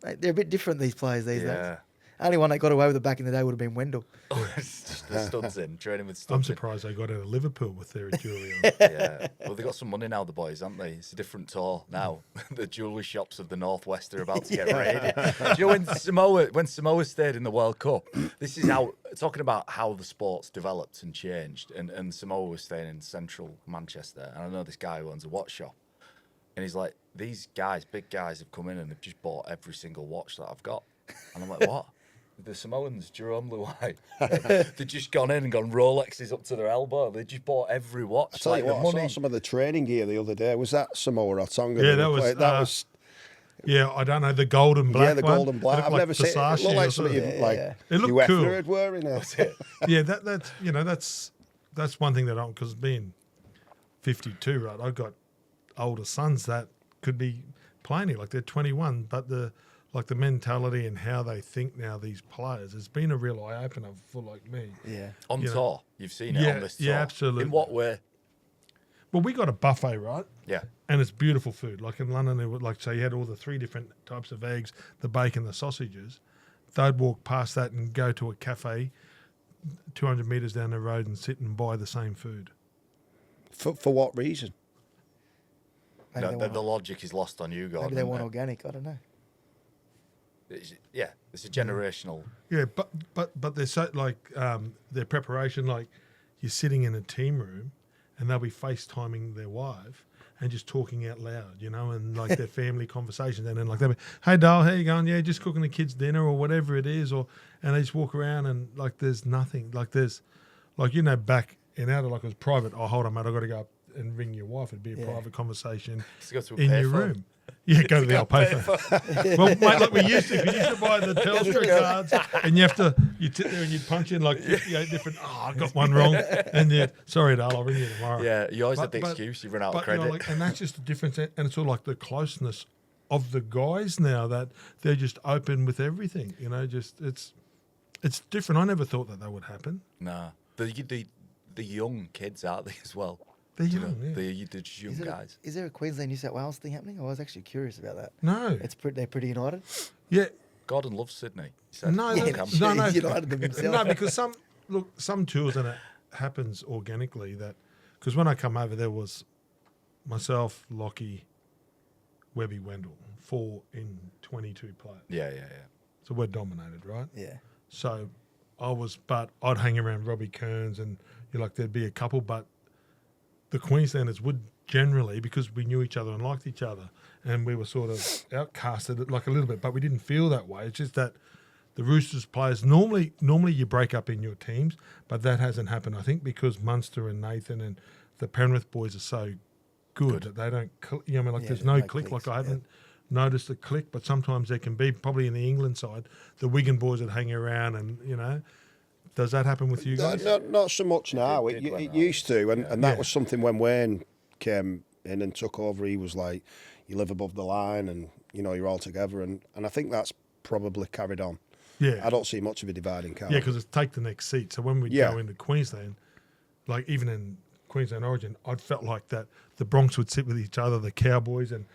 Mate, they're a bit different, these players these days. Yeah. Only one that got away with it back in the day would have been Wendell. It's just the studs in, training with studs I'm in. surprised they got out of Liverpool with their jewellery on. Yeah. Well, they got some money now, the boys, haven't they? It's a different tour now. The jewellery shops of the Northwest are about to get raided. Do you know when Samoa stayed in the World Cup? This is how talking about how the sport's developed and changed. And Samoa was staying in central Manchester, and I know this guy who owns a watch shop, and he's like, these guys, big guys, have come in and they've just bought every single watch that I've got, and I'm like, what? The Samoans, Jerome Luai, they've just gone in and gone Rolexes up to their elbow. They just bought every watch. I tell you what, I saw some of the training gear the other day. Was that Samoa or Tonga? Yeah, that was. Yeah, I don't know, the gold and black. Yeah, the gold and black. I've never seen it. It looked like something It looked UEFA cool. had wearing it. Yeah, that's one thing that I'm, because being 52, right? I've got older sons that could be playing it, like they're 21, but the mentality and how they think now, these players, has been a real eye opener for like me. Yeah. On You know. tour, you've seen it on this tour. Yeah, absolutely. In what way? Well, we got a buffet, right? Yeah. And it's beautiful food. Like in London, it would, like, so you had all the 3 different types of eggs, the bacon, the sausages. They'd walk past that and go to a cafe 200 metres down the road and sit and buy the same food. For what reason? Maybe No, they the logic is lost on you, Gordon. Maybe they want isn't organic. I don't know. it? It's a generational. Yeah, but they're so, like, their preparation, like, you're sitting in a team room and they'll be FaceTiming their wife and just talking out loud, you know, and like their family conversations. And then like they'll be, hey, Dale, how you going? Yeah, just cooking the kids dinner or whatever it is. And they just walk around and like there's nothing. Like there's, like, you know, back in out of like it was private. Oh, hold on, mate, I've got to go up and ring your wife. It'd be a private conversation Just go to a in your payphone. room. Yeah, go to the old payphone. Well, mate, like we used to buy the Telstra cards, and you'd sit there and you'd punch in like 58 different. Oh, I got one wrong, and you, sorry, Dale, I'll ring you tomorrow. Yeah, you always But- had the but- excuse you run out of But credit. you know, like, and that's just the difference, and it's all like the closeness of the guys now that they're just open with everything. You know, just it's different. I never thought that would happen. Nah, the young kids out there as well. They're You young, know, yeah. the just young Is there, guys. is there a Queensland New South Wales thing happening? I was actually curious about that. No, They're pretty united. yeah, Gordon loves Sydney. He said. no, Yeah, no, sure, no, he's united them himself. no, because some tours and it happens organically. That because when I come over, there was myself, Lockie, Webby, Wendell, 4 in 22 players. Yeah. So we're dominated, right? Yeah. So but I'd hang around Robbie Kearns and there'd be a couple, but the Queenslanders would generally, because we knew each other and liked each other, and we were sort of outcasted like a little bit, but we didn't feel that way. It's just that the Roosters players, normally you break up in your teams, but that hasn't happened, I think, because Munster and Nathan and the Penrith boys are so good that they don't, there's no click. clicks, Like I haven't noticed a click, but sometimes there can be, probably in the England side, the Wigan boys that hang around and, does that happen with you guys? Not so much now. did when It I used to, and that Yeah. was something when Wayne came in and took over. He was like, "You live above the line, and you're all together." And I think that's probably carried on. Yeah. I don't see much of a dividing car. Yeah, because it's take the next seat. So when we go into Queensland, like even in Queensland Origin, I'd felt like that the Bronx would sit with each other, the Cowboys, and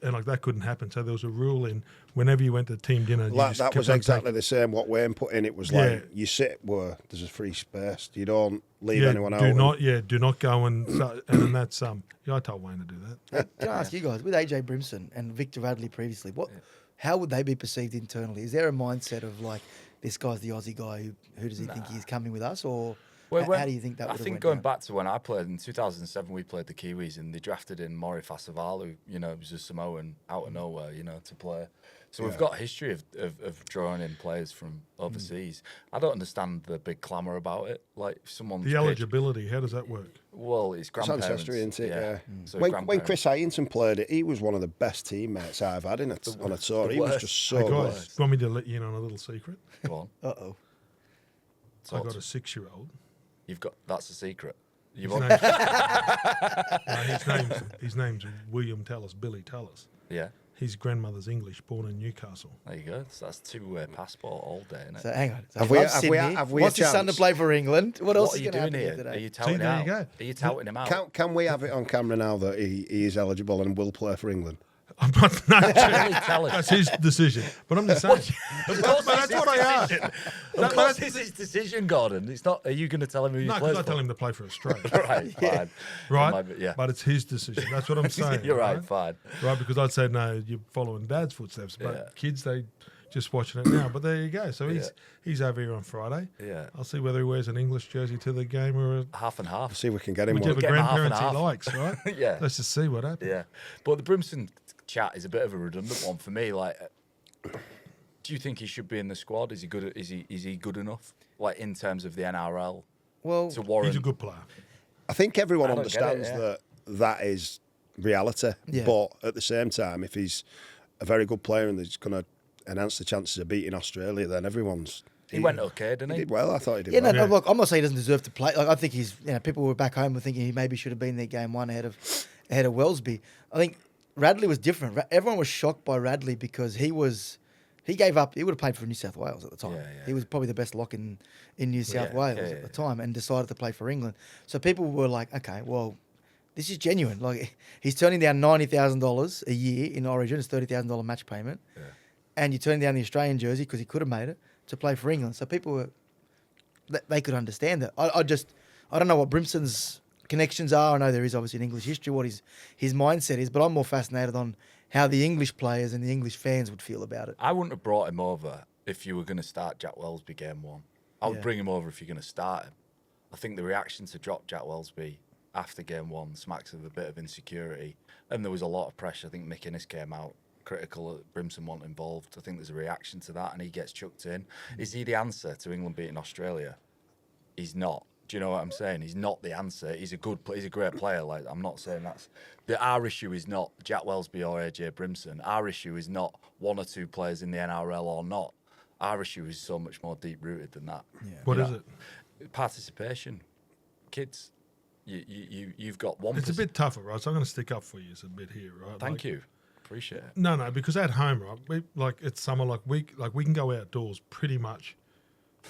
like that couldn't happen. So there was a rule in whenever you went to team dinner. You just that kept was on exactly the same. What Wayne put in, it was like you sit where there's a free space. You don't leave anyone out. Do not go and and that's I told Wayne to do that. Can I ask you guys, with AJ Brimson and Victor Radley previously, how would they be perceived internally? Is there a mindset of like, this guy's the Aussie guy, who does he think he's coming with us, or how do you think that would have I think went going down? back to when I played in 2007, we played the Kiwis and they drafted in Mori Fasavalu, who was a Samoan out of nowhere, to So we've got a history of drawing in players from overseas. I don't understand the big clamour about it. Like if someone's The eligibility, how does that work? Well, it's It's grandparents. ancestry, isn't it? Yeah. So When grandparents. Chris Ayrton played it, he was one of the best teammates I've had on a tour. He was worst. just Hey so good. guys, want me to let you in on a little secret? Go on. Uh-oh. I got a 6-year-old. You've got that's a secret. His, You've name's, his name's William Tallis, Billy Tallis. yeah. His grandmother's English, born in Newcastle. There you go. So that's two-way passport all day, isn't it? So hang on. So Have he we- loves have we- Sydney, have we a wants his son to chance? play for England. What else What are is you going to doing happen here? Are today? you touting there him you out? go. Are you touting him out? Can we have it on camera now that he is eligible and will play for England? I'm not, no, Really tell us. that's his decision. But I'm just saying. Of course, But that's what I asked. Of course, it's his decision, Gordon. It's not. Are you going to tell him who you No, play because I for? tell him to play for Australia. Right, fine. Right? Yeah. But it's his decision. That's what I'm saying. You're right, fine. Right, because I'd say, no, you're following Dad's footsteps. But Yeah. kids, they just watching it now. But there you go. So he's over here on Friday. Yeah. I'll see whether he wears an English jersey to the game or a Half and half. See if we can get him whichever one. Get him a half and grandparents he half. likes, right? Yeah. Let's just see what happens. Yeah, but the Brimson chat is a bit of a redundant one for me. Like, do you think he should be in the squad? Is he good? Is he good enough? Like in terms of the NRL Well, to warrant? He's a good player. I think everyone I don't get it, understands yeah. that is reality. Yeah. But at the same time, if he's a very good player and he's going to enhance the chances of beating Australia, then everyone's. He went okay, didn't He he? did well. I thought he did yeah, well. no, look, I'm not saying he doesn't deserve to play. Like, I think he's, people were back home were thinking he maybe should have been there game one ahead of Wellesby. I think Radley was different. Everyone was shocked by Radley because he gave up. He would have played for New South Wales at the time. Yeah, yeah. He was probably the best lock in New South Yeah, Wales yeah, at the yeah. time, and decided to play for England. So people were like, okay, well, this is genuine. Like he's turning down $90,000 a year in Origin. It's $30,000 match payment, and you're turning down the Australian jersey because he could have made it to play for England. So people were, they could understand that. I don't know what Brimson's connections are. I know there is obviously an English history, what his mindset is, but I'm more fascinated on how the English players and the English fans would feel about it. I wouldn't have brought him over if you were going to start Jack Wellesby game one. I would Yeah. bring him over if you're going to start him. I think the reaction to drop Jack Wellesby after game one smacks of a bit of insecurity, and there was a lot of pressure. I think Mick Innes came out critical that Brimson wasn't involved. I think there's a reaction to that, and he gets chucked in. Is he the answer to England beating Australia? He's not. Do you know what I'm saying? He's not the answer. He's a good. He's a great player. Like I'm not saying that's. Our issue is not Jack Wellesby or AJ Brimson. Our issue is not one or two players in the NRL or not. Our issue is so much more deep rooted than that. Yeah. What is it? Participation, kids. You've got 1%. It's a bit tougher, right? So I'm going to stick up for you a bit here, right? Thank you. Appreciate it. No, because at home, right? It's summer, we can go outdoors pretty much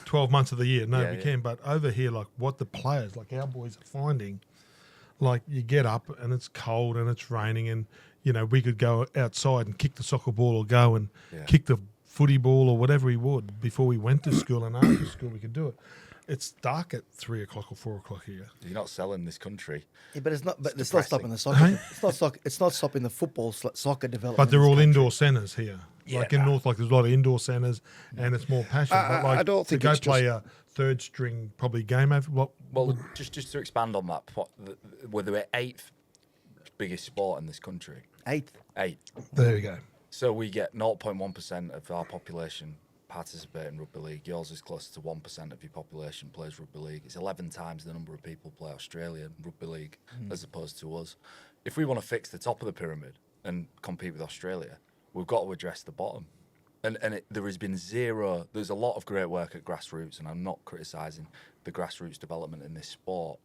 12 months of the year. No, Yeah, we yeah. can. But over here, what the players, our boys are finding, you get up and it's cold and it's raining and, we could go outside and kick the soccer ball or go and kick the footy ball or whatever we would before we went to school, and after school we could do it. It's dark at 3 o'clock or 4 o'clock here. You're not selling this country. Yeah, but it's not. But it's depressing. not stopping the soccer. Hey? It's not stopping the soccer development. But they're in this all country. indoor centres here. Like in Yeah. North, there's a lot of indoor centres and it's more passion. But I don't think to go it's play just- a third string probably game over. Well, just to expand on that, we're the 8th biggest sport in this country. 8th. 8th. There you go. So we get 0.1% of our population participate in rugby league. Yours is close to 1% of your population plays rugby league. It's 11 times the number of people play Australian rugby league as opposed to us. If we want to fix the top of the pyramid and compete with Australia, we've got to address the bottom. There has been zero. There's a lot of great work at grassroots, and I'm not criticising the grassroots development in this sport,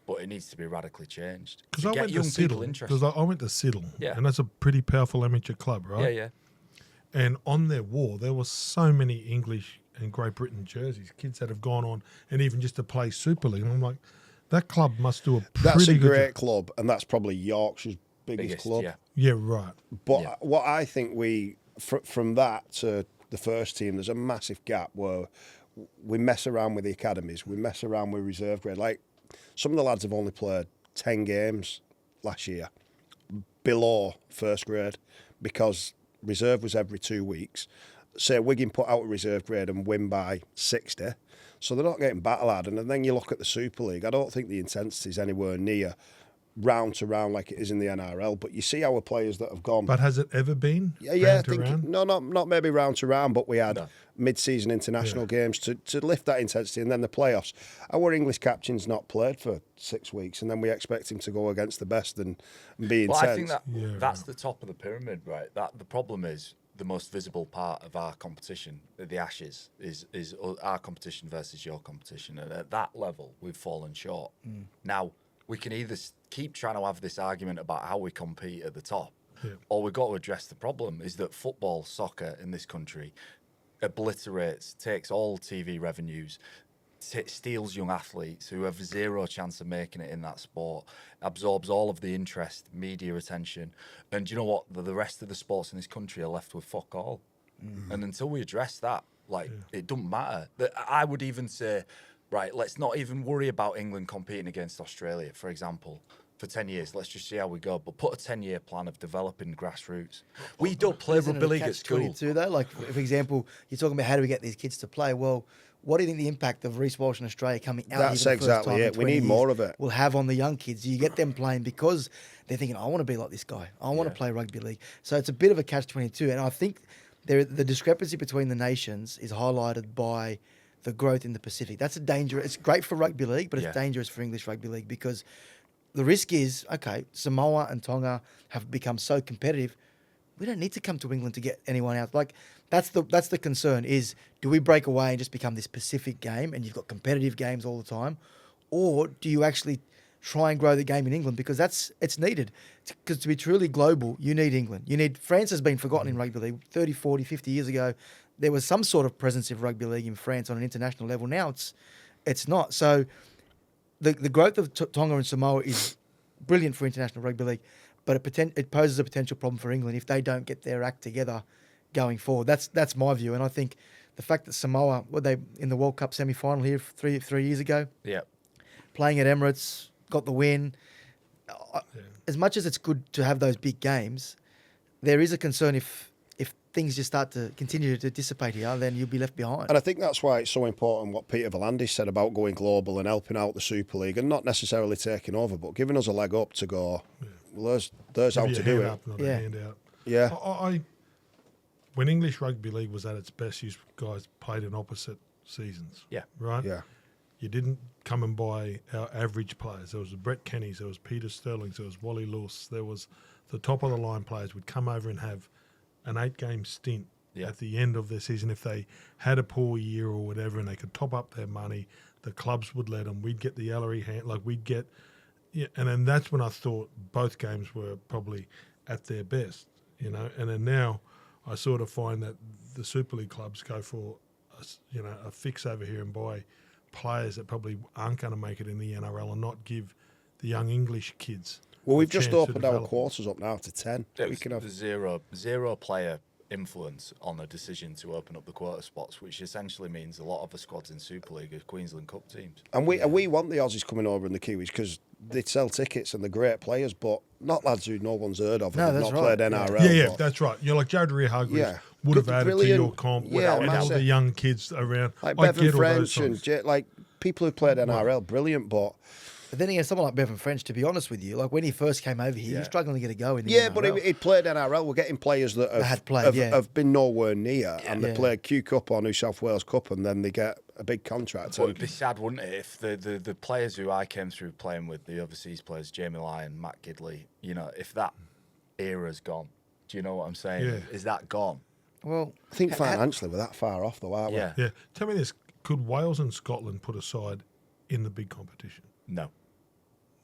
but it needs to be radically changed. Because To I get went to young people Siddle. interested. Because I went to Siddle. Yeah. And that's a pretty powerful amateur club, right? Yeah, yeah. And on their wall, there were so many English and Great Britain jerseys, kids that have gone on and even just to play Super League. And I'm like, that club must do a pretty That's a good great job. club, and that's probably Yorkshire's biggest club. Yeah. Yeah, right. But Yeah. what I think from that to the first team, there's a massive gap where we mess around with the academies, we mess around with reserve grade. Like some of the lads have only played 10 games last year below first grade because reserve was every 2 weeks. Say Wigan put out a reserve grade and win by 60, so they're not getting battle-hardened. And then you look at the Super League, I don't think the intensity is anywhere near round to round like it is in the NRL, but you see our players that have gone. But has it ever been? Yeah, I round to think round? no, not maybe round to round, but we had mid-season international games to lift that intensity, and then the playoffs. Our English captain's not played for 6 weeks, and then we expect him to go against the best and be intense. Well, I think that's the top of the pyramid, right? That the problem is the most visible part of our competition, the Ashes, is our competition versus your competition, and at that level, we've fallen short. Now, we can either keep trying to have this argument about how we compete at the top, or we've got to address the problem, is that football, soccer in this country obliterates, takes all TV revenues, steals young athletes who have zero chance of making it in that sport, absorbs all of the interest, media attention, and you know what? The rest of the sports in this country are left with fuck all. And until we address that, it doesn't matter. I would even say, right, let's not even worry about England competing against Australia, for example, for 10 years. Let's just see how we go. But put a 10-year plan of developing grassroots. We don't play rugby league at school. Though? Like, for example, you're talking about how do we get these kids to play? Well, what do you think the impact of Reece Walsh in Australia coming out That's here for the first exactly time it. We need more of it. Will have on the young kids? You get them playing because they're thinking, I want to be like this guy. I want to play rugby league. So it's a bit of a catch-22. And I think the discrepancy between the nations is highlighted by the growth in the Pacific. That's a danger. It's great for rugby league, but it's dangerous for English rugby league because the risk is, okay, Samoa and Tonga have become so competitive. We don't need to come to England to get anyone out. Like, that's the concern is, do we break away and just become this Pacific game and you've got competitive games all the time? Or do you actually try and grow the game in England? Because it's needed. Because to be truly global, you need England. France has been forgotten in rugby league 30, 40, 50 years ago. There was some sort of presence of rugby league in France on an international level. Now it's not. So the growth of Tonga and Samoa is brilliant for international rugby league, but it poses a potential problem for England if they don't get their act together going forward. That's my view, and I think the fact that Samoa were they in the World Cup semi-final here three years ago, playing at Emirates, got the win. As much as it's good to have those big games, there is a concern if things just start to continue to dissipate here, then you'll be left behind. And I think that's why it's so important what Peter Volandis said about going global and helping out the Super League and not necessarily taking over, but giving us a leg up to go, well, there's how to do it. Up, not a hand out. Yeah. When English Rugby League was at its best, you guys played in opposite seasons. Yeah. Right? Yeah. You didn't come and buy our average players. There was Brett Kenny's, there was Peter Sterling's, there was Wally Lewis, there was the top of the line players would come over and have an 8-game stint at the end of their season. If they had a poor year or whatever and they could top up their money, the clubs would let them. We'd get the Ellery hand, we'd get... Yeah, and then that's when I thought both games were probably at their best, And then now I sort of find that the Super League clubs go for, a fix over here and buy players that probably aren't going to make it in the NRL and not give the young English kids. Well, we've just opened our quarters up now to 10. We can have zero player influence on the decision to open up the quarter spots, which essentially means a lot of the squads in Super League are Queensland Cup teams. And we want the Aussies coming over and the Kiwis because they sell tickets and they're great players, but not lads who no one's heard of and have not played NRL. Yeah, that's right. You're like Jared Rear-Hargreaves would have added to your comp and all the young kids around. Like Bevan French and people who played NRL, brilliant, but then again, someone like Bevan French, to be honest with you, like when he first came over here, he was struggling to get a go in the NRL. But he played NRL. We're getting players that have been nowhere near, and they play Q Cup or New South Wales Cup, and then they get a big contract. But it'd be sad, wouldn't it, if the players who I came through playing with, the overseas players, Jamie Lyon, Matt Gidley, if that era's gone, do you know what I'm saying? Yeah. Is that gone? Well, I think financially we're that far off, though, aren't we? Yeah. Tell me this: could Wales and Scotland put aside in the big competition? No.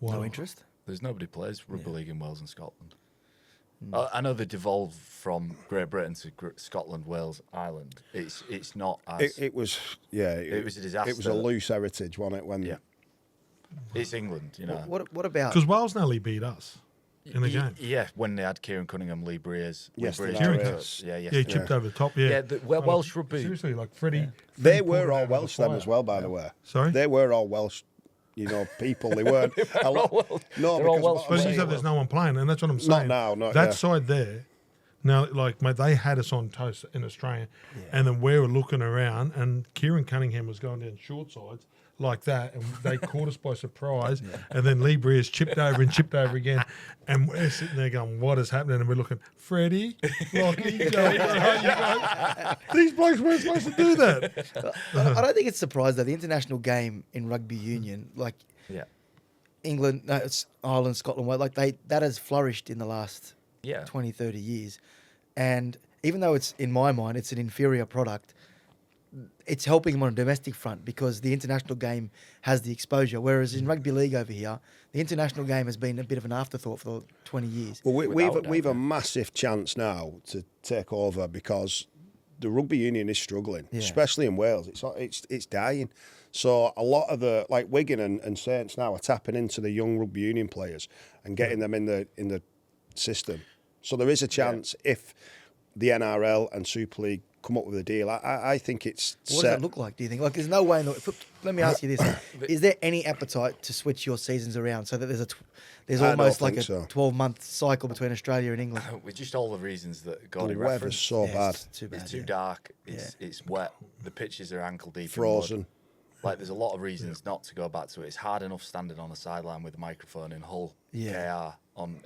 Why no not? interest? There's nobody plays rugby league in Wales and Scotland. I know they devolved from Great Britain to Scotland, Wales, Ireland. It's not as... It was a disaster. It was a loose heritage, wasn't it? It's England, What about... Because Wales nearly beat us in the game. Yeah, when they had Kieran Cunningham, Lee Breers. Yes, Lee Kieran Breers. He chipped over the top, Welsh rugby... Seriously, like Freddie... They were all Welsh them as well, by the way. Sorry? They were all Welsh, people. They weren't... No, because... But you said there's no one playing, and that's what I'm saying. Not now, that side there... Now, mate, they had us on toast in Australia, and then we were looking around, and Kieran Cunningham was going down short sides. like that, and they caught us by surprise. And then Lee Breers chipped over and chipped over again, and we're sitting there going, "What is happening?" And we're looking, Freddie, Lockie, Joey, these blokes weren't supposed to do that. I don't think it's surprised though. The international game in rugby union, like England, no, it's Ireland, Scotland, like that has flourished in the last 20, 30 years. And even though it's, in my mind, it's an inferior product, it's helping them on a domestic front because the international game has the exposure. Whereas in rugby league over here, the international game has been a bit of an afterthought for 20 years. Well, we've a massive chance now to take over because the rugby union is struggling, especially in Wales. It's dying. So a lot of the, like Wigan and Saints now, are tapping into the young rugby union players and getting them in the system. So there is a chance if the NRL and Super League come up with a deal. I think it's What does that look like, do you think? Like, there's no way let me ask you this. Is there any appetite to switch your seasons around so that there's almost like a 12-month cycle between Australia and England? With just all the reasons that Gordie The weather's referenced. so bad. It's too bad. It's too dark. It's wet. The pitches are ankle deep. Frozen. In mud. Like, there's a lot of reasons not to go back to it. It's hard enough standing on a sideline with a microphone in Hull, KR,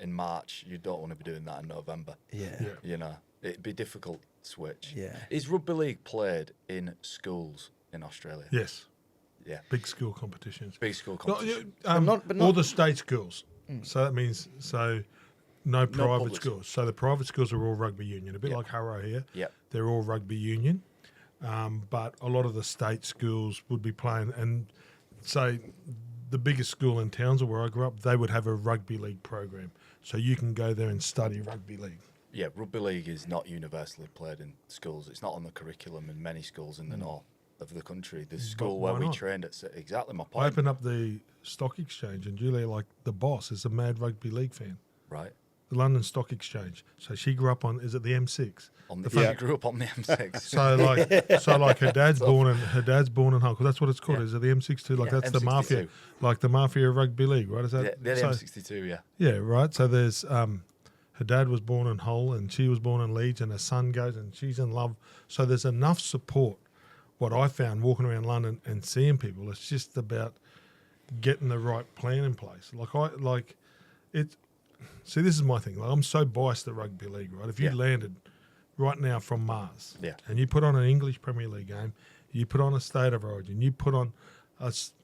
in March. You don't want to be doing that in November. You know, it'd be difficult to switch. Yeah. Is rugby league played in schools in Australia? Yes. Yeah. Big school competitions. Big school competition. But not- all the state schools. So that means no private public schools. So the private schools are all rugby union, a bit like Harrow here. Yep. They're all rugby union. But a lot of the state schools would be playing, and say the biggest school in Townsville where I grew up, they would have a rugby league program. So you can go there and study rugby league. Yeah, rugby league is not universally played in schools. It's not on the curriculum in many schools in the north of the country. The school where we trained at, exactly my point. I opened up the stock exchange, and Julia, like the boss, is a mad rugby league fan. Right. The London Stock Exchange. So she grew up on, is it the M6? She grew up on the M6. So like her dad's born in Hull, because that's what it's called. Is it the M6 too? Like that's the M62. mafia, like the mafia of rugby league, right? Is that The M62, yeah. Yeah, right. So there's her dad was born in Hull, and she was born in Leeds, and her son goes, and she's in love. So there's enough support. What I found walking around London and seeing people, it's just about getting the right plan in place. See, this is my thing. Like, I'm so biased at rugby league, right? If you landed right now from Mars, and you put on an English Premier League game, you put on a State of Origin, you put on,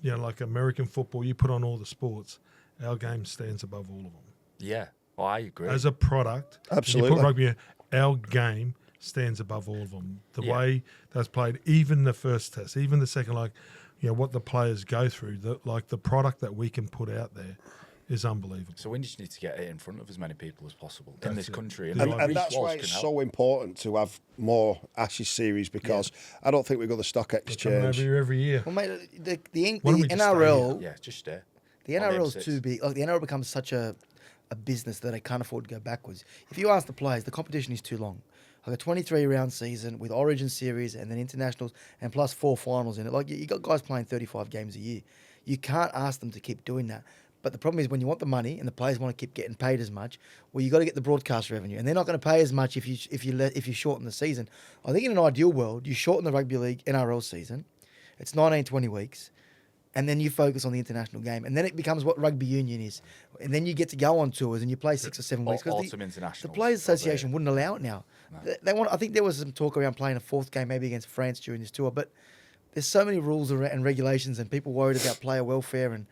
like American football, you put on all the sports, our game stands above all of them. Yeah, well, I agree. As a product, absolutely. You put rugby, our game stands above all of them. The way that's played, even the first test, even the second, what the players go through, the product that we can put out there is unbelievable. So we just need to get it in front of as many people as possible in this country. And that's why it's so important to have more Ashes series because I don't think we've got the stock exchange. Coming over here every year. Well, mate, the NRL... just stay. The NRL is too big. Like, the NRL becomes such a business that they can't afford to go backwards. If you ask the players, the competition is too long. Like a 23-round season with Origin series and then internationals and plus 4 finals in it. Like, you got guys playing 35 games a year. You can't ask them to keep doing that. But the problem is when you want the money and the players want to keep getting paid as much, well, you got to get the broadcast revenue, and they're not going to pay as much if you shorten the season. I think in an ideal world, you shorten the rugby league NRL season. It's 19, 20 weeks, and then you focus on the international game, and then it becomes what rugby union is, and then you get to go on tours and you play 6 or 7 weeks because the Players Association wouldn't allow it now. No. They want. I think there was some talk around playing a 4th game maybe against France during this tour, but there's so many rules and regulations, and people worried about player welfare and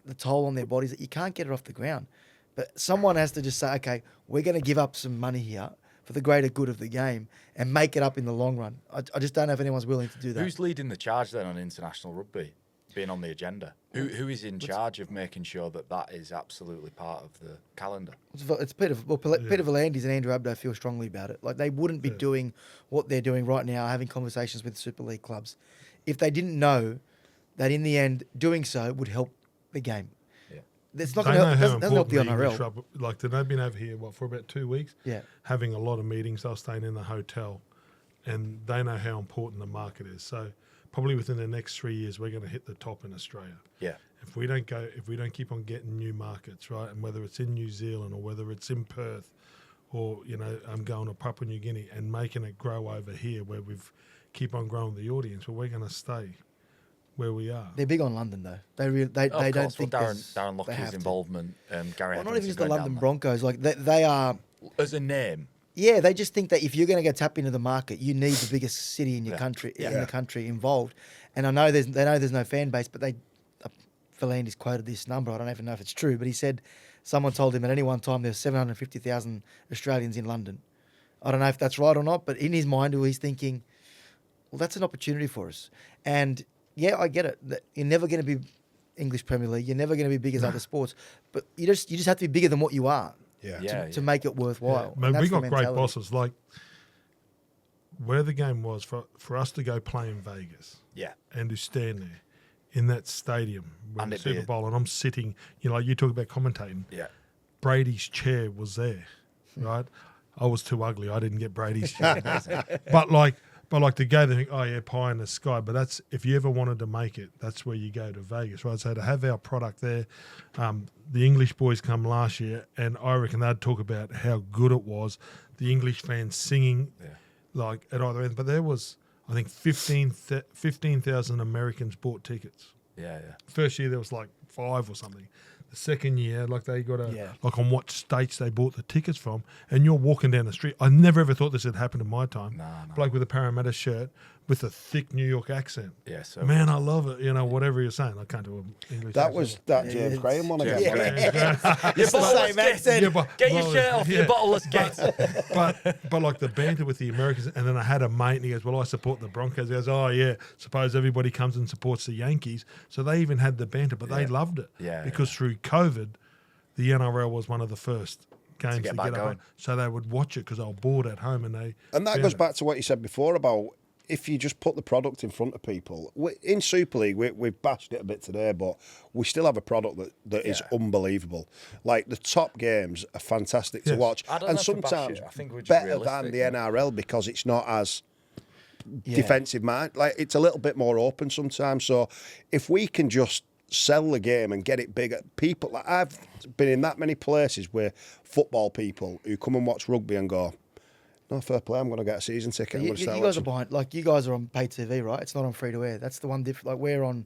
the toll on their bodies that you can't get it off the ground. But someone has to just say, okay, we're going to give up some money here for the greater good of the game and make it up in the long run. I just don't know if anyone's willing to do that. Who's leading the charge then on international rugby being on the agenda? Who is in charge of making sure that is absolutely part of the calendar? It's Peter V'landys and Andrew Abdo feel strongly about it. Like, they wouldn't be doing what they're doing right now, having conversations with Super League clubs, if they didn't know that in the end doing so would help the game. It's not going to help. Doesn't help the NRL. Like, they've been over here for about 2 weeks. Yeah, having a lot of meetings. They're staying in the hotel, and they know how important the market is. So probably within the next 3 years, we're going to hit the top in Australia. Yeah. If we don't keep on getting new markets, right, and whether it's in New Zealand or whether it's in Perth, or I'm going to Papua New Guinea and making it grow over here, where we've keep on growing the audience, well, we're going to stay where we are. They're big on London though. They don't think Darren they have Lockie's to. involvement, Gary. Well, not Edmonds even just the going down London there. Broncos. Like they are. As a name. Yeah, they just think that if you're going to go tap into the market, you need the biggest city in your Yeah. country in Yeah. the country involved. And I know there's no fan base, but Philander's quoted this number. I don't even know if it's true, but he said someone told him at any one time there's 750,000 Australians in London. I don't know if that's right or not, but in his mind, he's thinking, well, that's an opportunity for us. And yeah, I get it. That you're never going to be English Premier League. You're never going to be big as other sports, but you just have to be bigger than what you are to make it worthwhile. Man, we got great bosses. Like where the game was for us to go play in Vegas. Yeah. And to stand there in that stadium when And the it'd be Super Bowl, and I'm sitting, like you talk about commentating. Yeah. Brady's chair was there, right? I was too ugly. I didn't get Brady's chair. but like to go there and think, oh yeah, pie in the sky. But that's, if you ever wanted to make it, that's where you go to Vegas, right? So to have our product there, the English boys come last year, and I reckon they'd talk about how good it was. The English fans singing like at either end. But there was, I think, 15,000 Americans bought tickets. Yeah. First year there was like 5 or something. The second year, like they got like on what states they bought the tickets from, and you're walking down the street. I never ever thought this had happened in my time. No. Bloke with a Parramatta shirt with a thick New York accent. Yeah, so Man, I love it. Whatever you're saying. I can't do an English That accent. was that James Graham one again. It's the same accent. Get your shirt off your bottleless get. But like the banter with the Americans, and then I had a mate, and he goes, well, I support the Broncos. He goes, oh, yeah, suppose everybody comes and supports the Yankees. So they even had the banter, but they loved it. Because through COVID, the NRL was one of the first games to get back up going. on. So they would watch it because they were bored at home. And that And goes back to what you said before about if you just put the product in front of people. In Super League, we've bashed it a bit today, but we still have a product that is unbelievable. Like, the top games are fantastic to watch. I don't and know if we bash sometimes it. I think we're just better realistic, than the yeah. NRL because it's not as defensive mind. Like, it's a little bit more open sometimes. So if we can just sell the game and get it bigger, people, like I've been in that many places where football people who come and watch rugby and go, no, fair play, I'm going to get a season ticket. You guys are behind. Like, you guys are on pay TV, right? It's not on free to air. That's the one difference. Like, we're on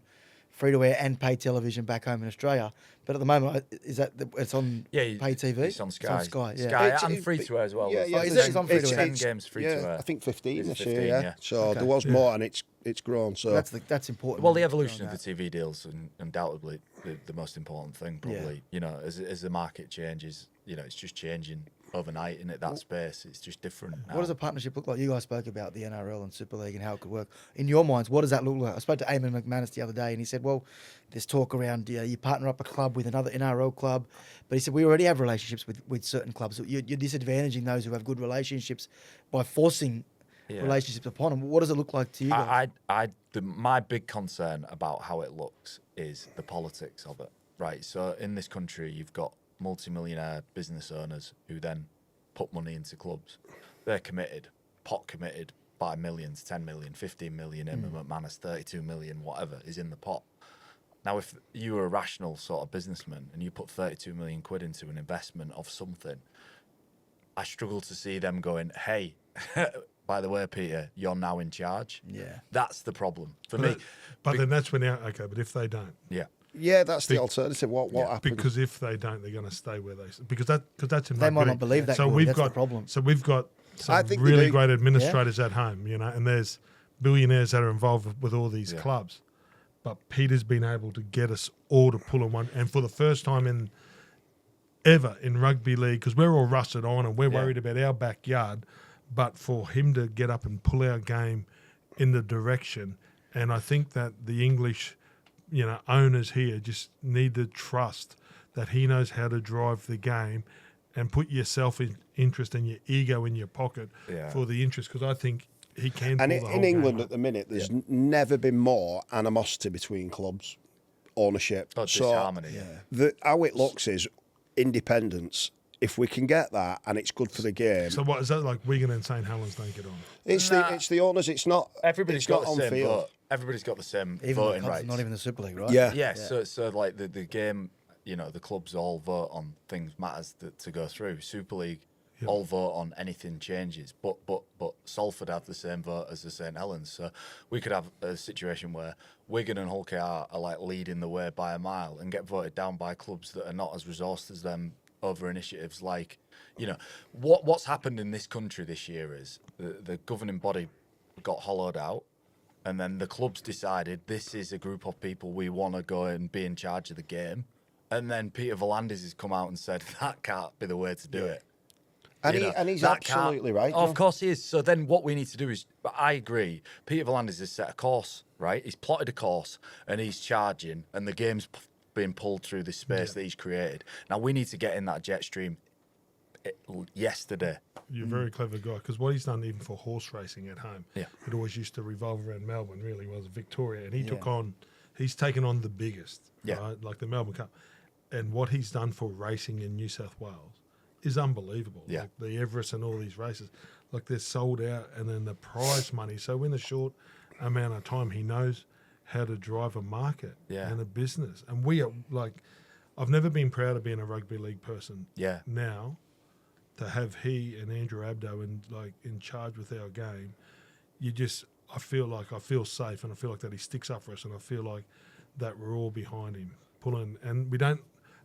free to air and pay television back home in Australia. But at the moment, it's on pay TV? It's on Sky. It's on Sky, yeah. Sky and free to air as well. Yeah, There's is it? It's on free to air. 10 games free to air. I think 15 Is it this 15, year, yeah. So there was more and it's grown. So That's important. Well, the evolution of the TV deals is undoubtedly the most important thing, probably. As the market changes, it's just changing overnight in that space. It's just different now. What does a partnership look like? You guys spoke about the NRL and Super League and how it could work. In your minds, what does that look like? I spoke to Eamon McManus the other day, and he said, well, there's talk around you partner up a club with another NRL club. But he said, we already have relationships with certain clubs. You're disadvantaging those who have good relationships by forcing relationships upon them. What does it look like to you guys? My big concern about how it looks is the politics of it, right? So in this country, you've got multi-millionaire business owners who then put money into clubs. They're committed, pot committed by millions, 10 million, 15 million, Emma McManus, 32 million, whatever is in the pot. Now, if you were a rational sort of businessman and you put 32 million quid into an investment of something, I struggle to see them going, hey, by the way, Peter, you're now in charge. Yeah. That's the problem for me. But then that's when, but if they don't. yeah, that's the alternative. What happens? Because if they don't, they're going to stay where they. Because that's in They might rugby. not believe that. So Gordon, we've that's got the problem. So we've got I some think they really do. great administrators at home, and there's billionaires that are involved with all these clubs. But Peter's been able to get us all to pull on one, and for the first time ever in rugby league, because we're all rusted on and we're worried about our backyard, but for him to get up and pull our game in the direction, and I think that the English, owners here just need to trust that he knows how to drive the game and put your self-interest and your ego in your pocket for the interest, because I think he can. And pull the whole in England game at the minute, there's never been more animosity between clubs, ownership. Disharmony. How it looks is independence. If we can get that, and it's good for the game. So what is that like? Wigan and St Helens don't get on. It's the owners. It's not. Everybody's it's got not the on same field. vote. Everybody's got the same Even voting the clubs, rights. not even the Super League, right? Yeah. So like the game, the clubs all vote on things matters to go through. Super League, all vote on anything changes. But Salford have the same vote as the St Helens, so we could have a situation where Wigan and Hull KR are like leading the way by a mile and get voted down by clubs that are not as resourced as them over initiatives like, what's happened in this country this year is the governing body got hollowed out, and then the clubs decided this is a group of people we want to go and be in charge of the game, and then Peter Volandis has come out and said that can't be the way to do it. And he's absolutely right. Of course he is. So then what we need to do is, I agree, Peter Volandis has set a course, right? He's plotted a course and he's charging, and the game's being pulled through this space that he's created. Now we need to get in that jet stream yesterday. You're a very clever guy, because what he's done even for horse racing at home, it always used to revolve around Melbourne, really, was Victoria, and he's taken on the biggest, right? Like the Melbourne Cup. And what he's done for racing in New South Wales is unbelievable. Yeah. Like the Everest and all these races, like they're sold out, and then the prize money. So in a short amount of time, he knows how to drive a market and a business. And we are like, I've never been proud of being a rugby league person. Yeah. Now, to have he and Andrew Abdo in charge with our game, I feel safe, and I feel like that he sticks up for us, and I feel like that we're all behind him, pulling, and we don't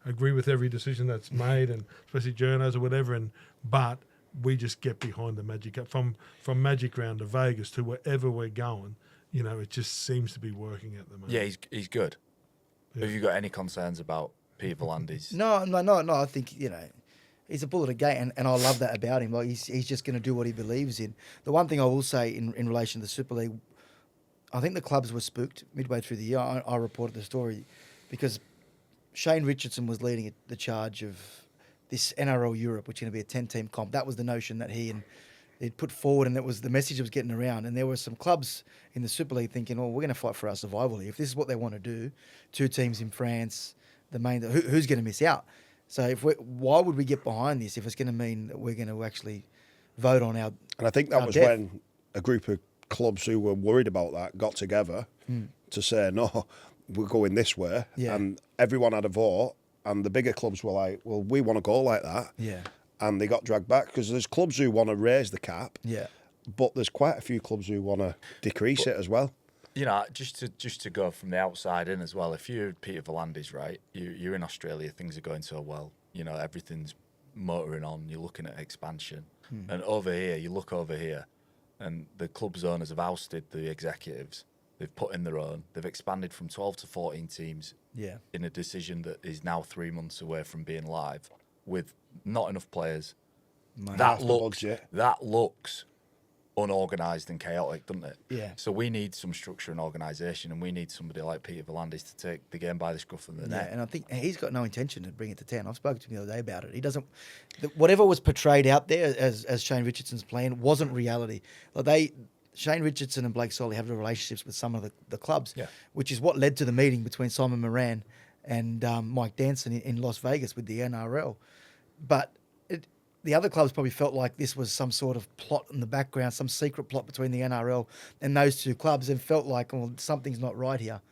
agree with every decision that's made, and especially journos or whatever, but we just get behind the Magic from Magic Round to Vegas to wherever we're going. It just seems to be working at the moment. Yeah, he's good. Yeah. Have you got any concerns about Peter Volandis? No. I think he's a bull at a gate, and I love that about him. Like he's just going to do what he believes in. The one thing I will say in relation to the Super League, I think the clubs were spooked midway through the year. I reported the story because Shane Richardson was leading the charge of this NRL Europe, which is going to be a 10-team comp. That was the notion that he'd put forward, and it was the message that was getting around. And there were some clubs in the Super League thinking, we're going to fight for our survival here. If this is what they want to do, 2 teams in France, who's going to miss out? So why would we get behind this if it's going to mean that we're going to actually vote on our And I think that was when a group of clubs who were worried about that got together to say, no, we're going this way. Yeah. And everyone had a vote, and the bigger clubs were like, well, we want to go like that. Yeah. And they got dragged back, because there's clubs who want to raise the cap, but there's quite a few clubs who want to decrease it as well. Just to go from the outside in as well, if you're Peter Volandis, right, you're in Australia, things are going so well, everything's motoring on, you're looking at expansion. And over here, you look over here, and the club's owners have ousted the executives. They've put in their own. They've expanded from 12 to 14 teams in a decision that is now 3 months away from being live, with not enough players. That looks unorganised and chaotic, doesn't it? Yeah. So we need some structure and organisation, and we need somebody like Peter Volandis to take the game by the scruff of the neck. And I think he's got no intention to bring it to 10. I've spoken to him the other day about it. He doesn't. Whatever was portrayed out there as Shane Richardson's plan wasn't reality. Shane Richardson and Blake Solly have the relationships with some of the clubs, which is what led to the meeting between Simon Moran and Mike Danson in Las Vegas with the NRL. But the other clubs probably felt like this was some sort of plot in the background, some secret plot between the NRL and those 2 clubs, and felt like, something's not right here.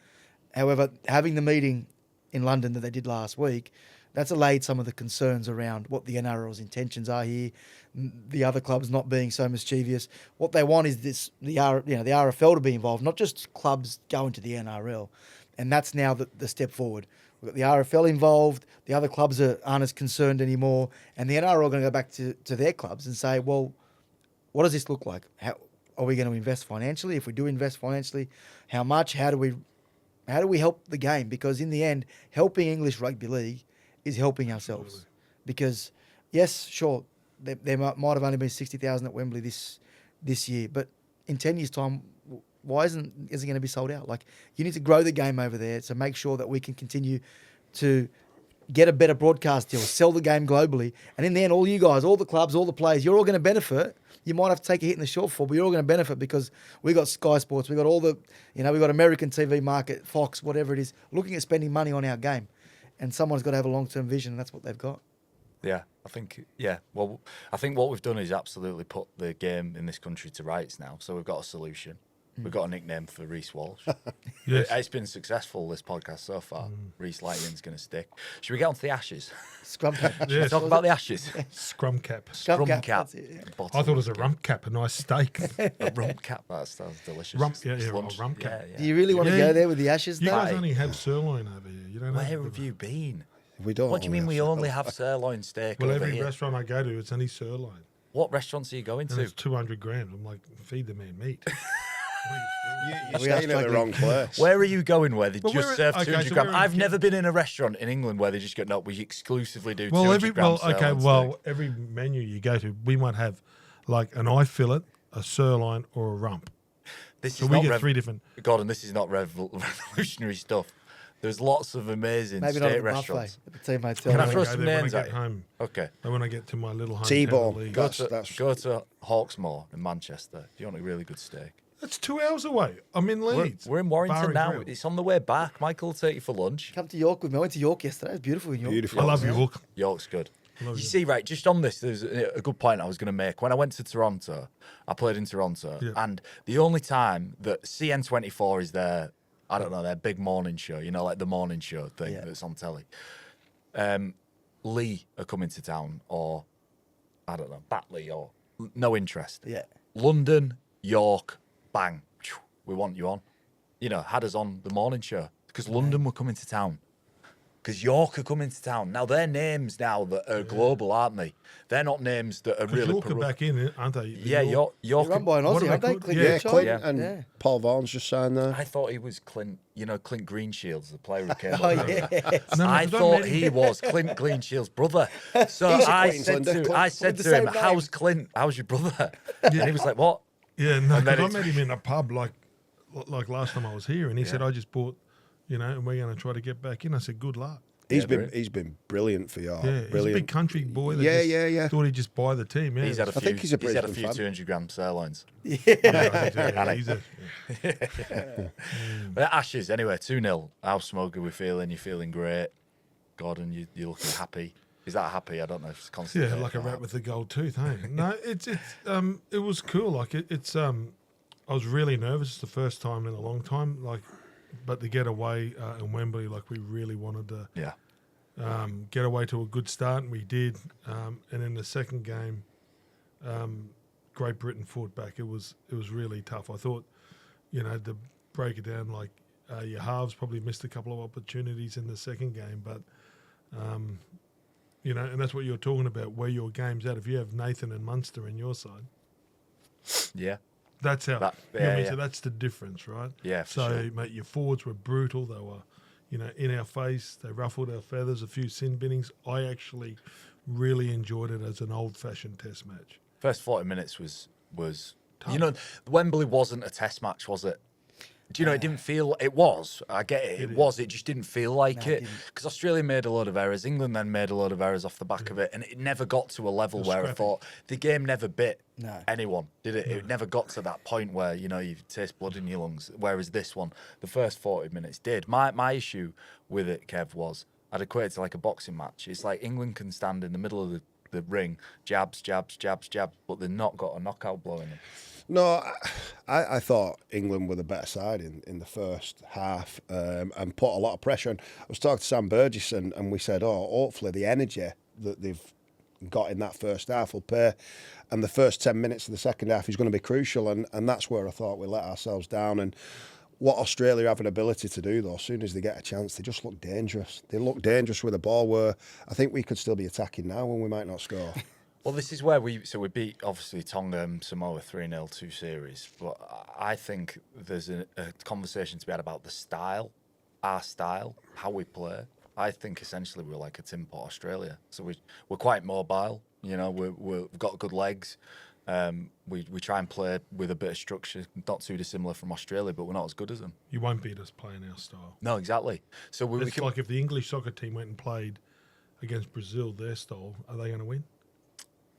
However, having the meeting in London that they did last week, that's allayed some of the concerns around what the NRL's intentions are here, the other clubs not being so mischievous. What they want is the RFL to be involved, not just clubs going to the NRL. And that's now the step forward. We've got the RFL involved, the other clubs aren't as concerned anymore, and the NRL are going to go back to their clubs and say, well, what does this look like? How are we going to invest financially? If we do invest financially, how much? How do we help the game? Because in the end, helping English Rugby League is helping ourselves. Absolutely. Because, yes, sure, there might have only been 60,000 at Wembley this year, but in 10 years' time, why isn't it going to be sold out? Like, you need to grow the game over there to make sure that we can continue to get a better broadcast deal, sell the game globally, and in the end, all you guys, all the clubs, all the players, you're all going to benefit. You might have to take a hit in the shortfall, but you're all going to benefit because we got Sky Sports, we got all the, we got American TV market, Fox, whatever it is, looking at spending money on our game, and someone's got to have a long-term vision, and that's what they've got. Yeah, I think what we've done is absolutely put the game in this country to rights now. So we've got a solution. We've got a nickname for Reece Walsh. Yes. It's been successful, this podcast so far. Reece Lightning's going to stick. Should we get on to the Ashes? Scrum cap. Yes. Talk about the Ashes. Scrum cap. Scrum cap. cap. That's it, yeah. I thought it was a rump cap, a nice steak. A rump cap. That sounds delicious. Rump, yeah, It's yeah, lunch. a rump cap. Yeah, Do yeah. you really want to Yeah. go there with the Ashes? You though? guys only have sirloin over here. You don't Where have have you been? We don't. What do you mean we only have sirloin steak Well, over every here? restaurant I go to, it's only sirloin. What restaurants are you going And to? it's 200 grand. I'm like, feed the man meat. You're We are staying at the wrong place. Where are you going where they But just we're- serve okay, 200 so grams? we're in I've Kent. never been in a restaurant in England where they just go, no, we exclusively do 200 Well, grams sirloin steak. every menu you go to, we might have like an eye fillet, a sirloin, or a rump. This So is we not get three different. Gordon, this is not revolutionary stuff. There's lots of amazing Maybe not steak at the buffet restaurants. at the team hotel. Can I When throw go some there, when names I at get you? home, Okay. and when I get to my little home T-bone. league. Go That's- to Hawksmoor in Manchester if you want a really good steak. That's 2 hours away. I'm in We're, Leeds. we're in Warrington Bar and now. grill. It's on the way back. Michael will take you for lunch. Come to York with me. I went to York yesterday. It's beautiful in York. Beautiful. I love you, Hook. York's good. Love You you. see, right, just on this, there's a good point I was going to make. When I went to Toronto, I played in Toronto, Yeah. and the only time that CN24 is there, I don't know, their big morning show, you know, like the morning show thing Yeah. that's on telly. Lee are coming to town, or I don't know, Batley, or no interest. Yeah. London, York, bang, phew, we want you on. You know, had us on the morning show because London were coming to town. Because York are coming to town. Now, they're names now that are global, aren't they? They're not names that are Because really... York are back in, aren't they? Yeah, York... They're run by an What are Aussie, they aren't they? called? Clint Yeah, Goodchild? Clint and Yeah. Paul Vaughan's just signed there. I thought he was Clint, you know, Clint Greenshields, the player who came Oh, up. yeah. No, I because thought met him. he was Clint Greenshields' brother. So He's a I Queenslander, said Clint. With the to him, same name. how's Clint? How's your brother? And he was like, what? Yeah, no, And then 'cause I it's- met him in a pub like last time I was here, and he said, I just bought, you know, and we're going to try to get back in. I said, good luck. He's Yeah, been brilliant. he's been brilliant for York. Yeah, he's a brilliant. big country boy. That Yeah, just yeah. Thought he'd just buy the team. Yeah, He's had a I few, think he's a he's had a Brisbane few fan. 200 gram sirloins. yeah, he's a- But Ashes, anyway, 2-0. How smug are we feeling? You feeling great? Gordon, you're looking happy. Is that happy? I don't know if it's constant. yeah, like a rat with a gold tooth. Hey, no, it was cool. Like I was really nervous. It's the first time in a long time. Like, but to get away in Wembley, like we really wanted to. Yeah. Get away to a good start, and we did. And in the second game, Great Britain fought back. It was really tough. I thought, you know, to break it down, like your halves probably missed a couple of opportunities in the second game, but you know, and that's what you're talking about. Where your game's at. If you have Nathan and Munster in your side, Yeah. that's how. That- you know what I mean? yeah. So that's the difference, right? Yeah, for So, sure. mate, your forwards were brutal. They were, you know, in our face. They ruffled our feathers. A few sin binnings. I actually really enjoyed it as an old-fashioned Test match. First 40 minutes was you know, Wembley wasn't a test match, was it? Do you know, it didn't feel, it was, I get it, it was, it just didn't feel like No, it it. didn't. Because Australia made a lot of errors, England then made a lot of errors off the back of it, and it never got to a level where I scrappy. thought, the game never bit No. anyone, did it? It never got to that point where, you know, you taste blood in your lungs, whereas this one, the first 40 minutes did. My issue with it, Kev, was, I'd equate it to like a boxing match. It's like England can stand in the middle of the ring, jabs, but they've not got a knockout blow in them. No, I thought England were the better side in the first half and put a lot of pressure on. I was talking to Sam Burgess and we said, hopefully the energy that they've got in that first half will pay. And the first 10 minutes of the second half is going to be crucial. And that's where I thought we let ourselves down. And what Australia have an ability to do, though, as soon as they get a chance, they just look dangerous. They look dangerous with the ball, where I think we could still be attacking now when we might not score. Well, this is where we beat, obviously, Tonga and Samoa 3-0, 2 series. But I think there's a conversation to be had about the style, our style, how we play. I think essentially we're like a tin pot Australia. So we're quite mobile, you know, we've got good legs. We try and play with a bit of structure, not too dissimilar from Australia, but we're not as good as them. You won't beat us playing our style. No, exactly. So we It's like if the English soccer team went and played against Brazil, their style, are they going to win?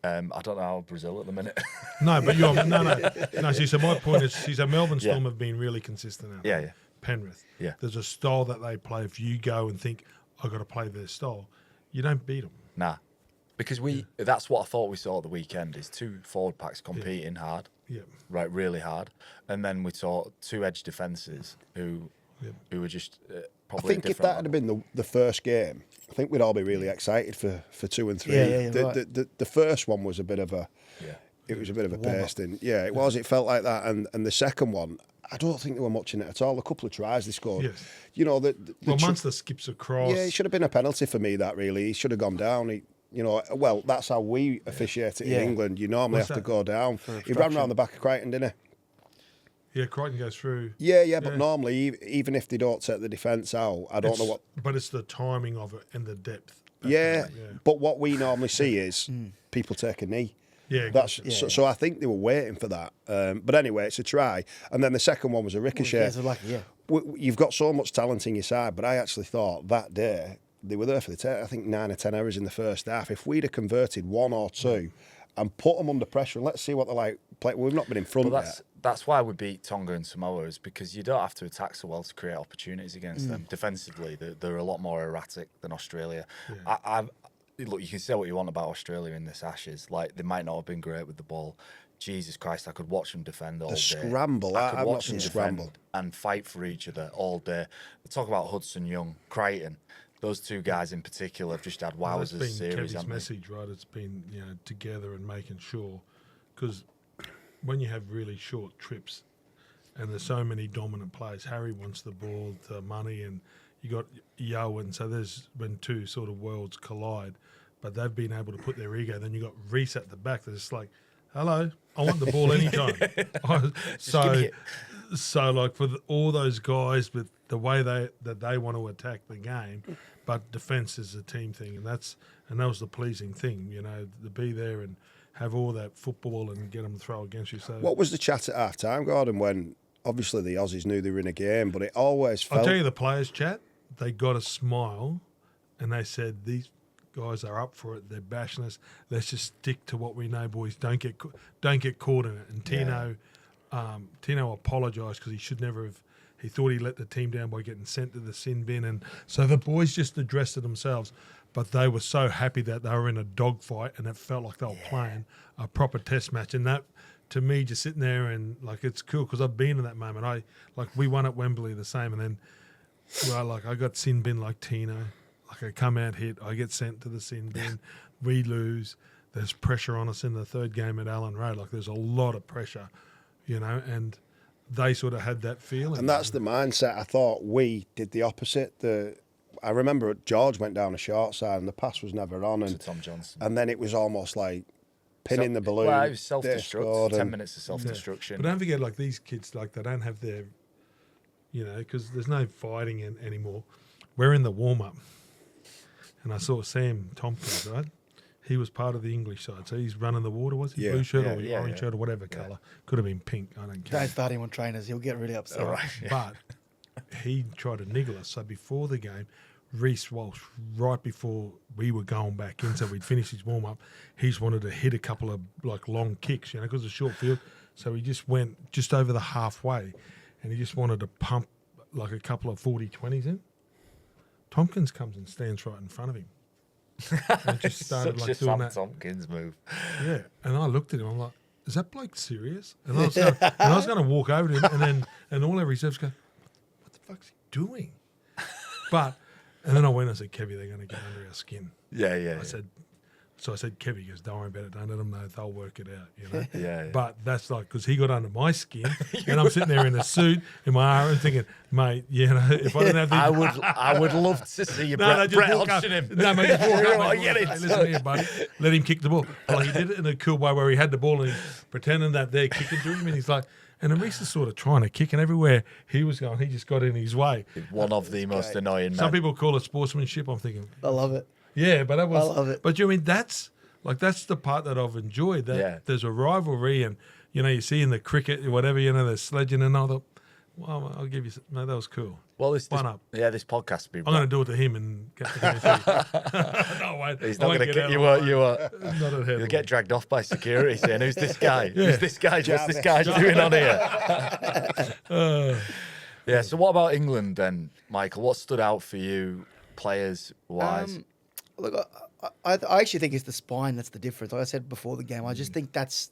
I don't know how Brazil at the minute. No, but you're no. See, so my point is, see, so Melbourne Storm Yeah. have been really consistent. Out Yeah, there. yeah. Penrith. Yeah. There's a style that they play. If you go and think, I've got to play their style, you don't beat them. Nah, because that's what I thought we saw at the weekend, is 2 forward packs competing hard. Yeah. right, really hard. And then we saw two edge defences who were just I probably. think if that had been the first game, I think we'd all be really excited for 2 and 3. The first one was a bit of a. Yeah. It was a bit of a pasting. Yeah, it was. It felt like that. And the second one, I don't think they were much in it at all. A couple of tries they scored. Yes. You know, Munster skips across. Yeah, it should have been a penalty for me, that really. He should have gone down. Well, that's how we officiate it in England. You normally have to go down. He ran round the back of Crichton, didn't he? Yeah, Crichton goes through. Yeah, but normally, even if they don't take the defence out, I don't know what. But it's the timing of it and the depth. But what we normally see is people take a knee. Yeah, so I think they were waiting for that. But anyway, it's a try, and then the second one was a ricochet. You've got so much talent in your side, but I actually thought that day they were there for the take. I think 9 or 10 errors in the first half. If we'd have converted 1 or 2 and put them under pressure, and let's see what they're like. We've not been in front yet. That's why we beat Tonga and Samoa, is because you don't have to attack so well to create opportunities against them. Defensively, they're a lot more erratic than Australia. Yeah. Look, you can say what you want about Australia in this Ashes. Like, they might not have been great with the ball. Jesus Christ, I could watch them defend all day. The scramble. I could watch them scramble and fight for each other all day. Talk about Hudson Young, Crichton. Those two guys in particular have just had wowers as a series. Kevin's message, right? It's been together and making sure, because when you have really short trips, and there's so many dominant players. Harry wants the ball to money, and you got Yo, and so there's when two sort of worlds collide, but they've been able to put their ego. Then you got Reece at the back. That's just like, hello, I want the ball anytime. So like for all those guys, with the way they want to attack the game, but defence is a team thing, and that was the pleasing thing, to be there and have all that football and get them to throw against you. So what was the chat at half time, Gordon, when obviously the Aussies knew they were in a game, but it always felt... I'll tell you, the players' chat, they got a smile and they said, these guys are up for it. They're bashing us. Let's just stick to what we know, boys. Don't get caught in it. And Tino apologised because he should never have... He thought he let the team down by getting sent to the sin bin. And so the boys just addressed it themselves. But they were so happy that they were in a dogfight and it felt like they were playing a proper test match. And that, to me, just sitting there and, like, it's cool because I've been in that moment. We won at Wembley the same. And then, I got sin bin like Tino. Like, I come out hit, I get sent to the sin bin. We lose. There's pressure on us in the third game at Allen Road. Like, there's a lot of pressure, and they sort of had that feeling. And that's the mindset. I thought we did the opposite. I remember George went down a short side and the pass was never on. And to Tom Johnson. And then it was almost like pinning the balloon. Well, it was self-destruct. 10 minutes of self-destruction. But don't forget, like, these kids, like, they don't have their, because there's no fighting anymore. We're in the warm-up. And I saw Sam Tompkins, right? He was part of the English side. So he's running the water, was he? Yeah. Blue shirt or orange shirt or whatever colour. Could have been pink. I don't care. Don't start him on trainers. He'll get really upset. All right. But he tried to niggle us. So before the game, Reece Walsh, right before we were going back in, so we'd finished his warm-up, he just wanted to hit a couple of, like, long kicks, because it's a short field. So he just went just over the halfway and he just wanted to pump, like, a couple of 40-20s in. Tompkins comes and stands right in front of him. And just started Such like a doing Sam that. Tompkins move. Yeah, and I looked at him. I'm like, "Is that bloke serious?" And I was going to walk over to him, and all our reserves go, "What the fuck's he doing?" And then I went and I said, "Kevy, they're going to get under our skin." Yeah. I said, Kevy goes, "Don't worry about it. Don't let them know. They'll work it out." Yeah. But that's like, because he got under my skin, and I'm sitting there in a suit in my iron thinking, mate, if I didn't have these... I would love to see you, Brett Hodgson him. No, mate, just walk up, mate, Get it. hey, listen here, buddy. Let him kick the ball. Well, he did it in a cool way where he had the ball and he's pretending that they're kicking to him, and he's like... And Reece is sort of trying to kick, and everywhere he was going, he just got in his way. One of the most annoying men. Some people call it sportsmanship. I'm thinking... I love it. Yeah, but that was... I love it. But, that's the part that I've enjoyed. That there's a rivalry, and, you see in the cricket, whatever, there's sledging, and I thought, well, I'll give you... No, that was cool. Well, this up. Yeah, this podcast will be... I'm going to do it to him and get the No, wait. He's not going to get you. Not at You'll get dragged off by security saying, "Who's this guy? Who's this guy? What's this guy doing on here?" Yeah. So, what about England then, Michael? What stood out for you, players wise? Look, I actually think it's the spine that's the difference. Like I said before the game, I just think that's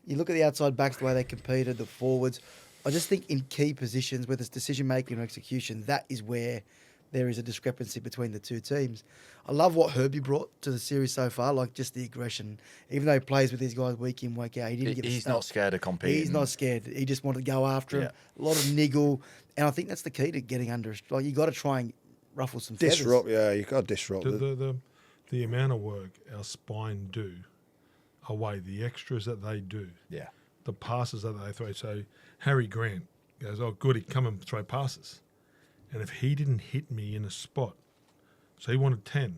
You look at the outside backs, the way they competed, the forwards. I just think in key positions, whether it's decision-making or execution, that is where there is a discrepancy between the two teams. I love what Herbie brought to the series so far, like just the aggression. Even though he plays with these guys week in, week out, he didn't get He's stuck. not scared of competing. He's not scared. He just wanted to go after him. A lot of niggle. And I think that's the key to getting under. Like, you got to try and ruffle some feathers. Disrupt, yeah, you got to disrupt. The amount of work our spine do away, the extras that they do, the passes that they throw. So Harry Grant goes, oh, good, he'd come and throw passes. And if he didn't hit me in a spot, so he wanted 10,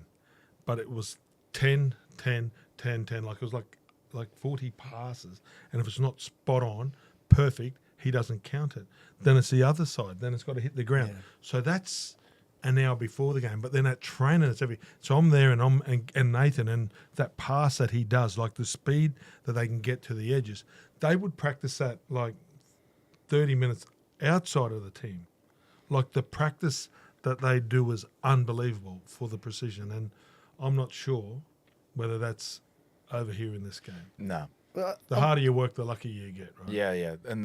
but it was 10, 10, 10, 10, like it was like 40 passes. And if it's not spot on, perfect, he doesn't count it. Then it's the other side. Then it's got to hit the ground. Yeah. So that's an hour before the game. But then at training, it's every. So I'm there and Nathan, and that pass that he does, like the speed that they can get to the edges, they would practice that like 30 minutes outside of the team. Like the practice that they do is unbelievable for the precision. And I'm not sure whether that's over here in this game. No. The harder you work, the luckier you get, right? Yeah. And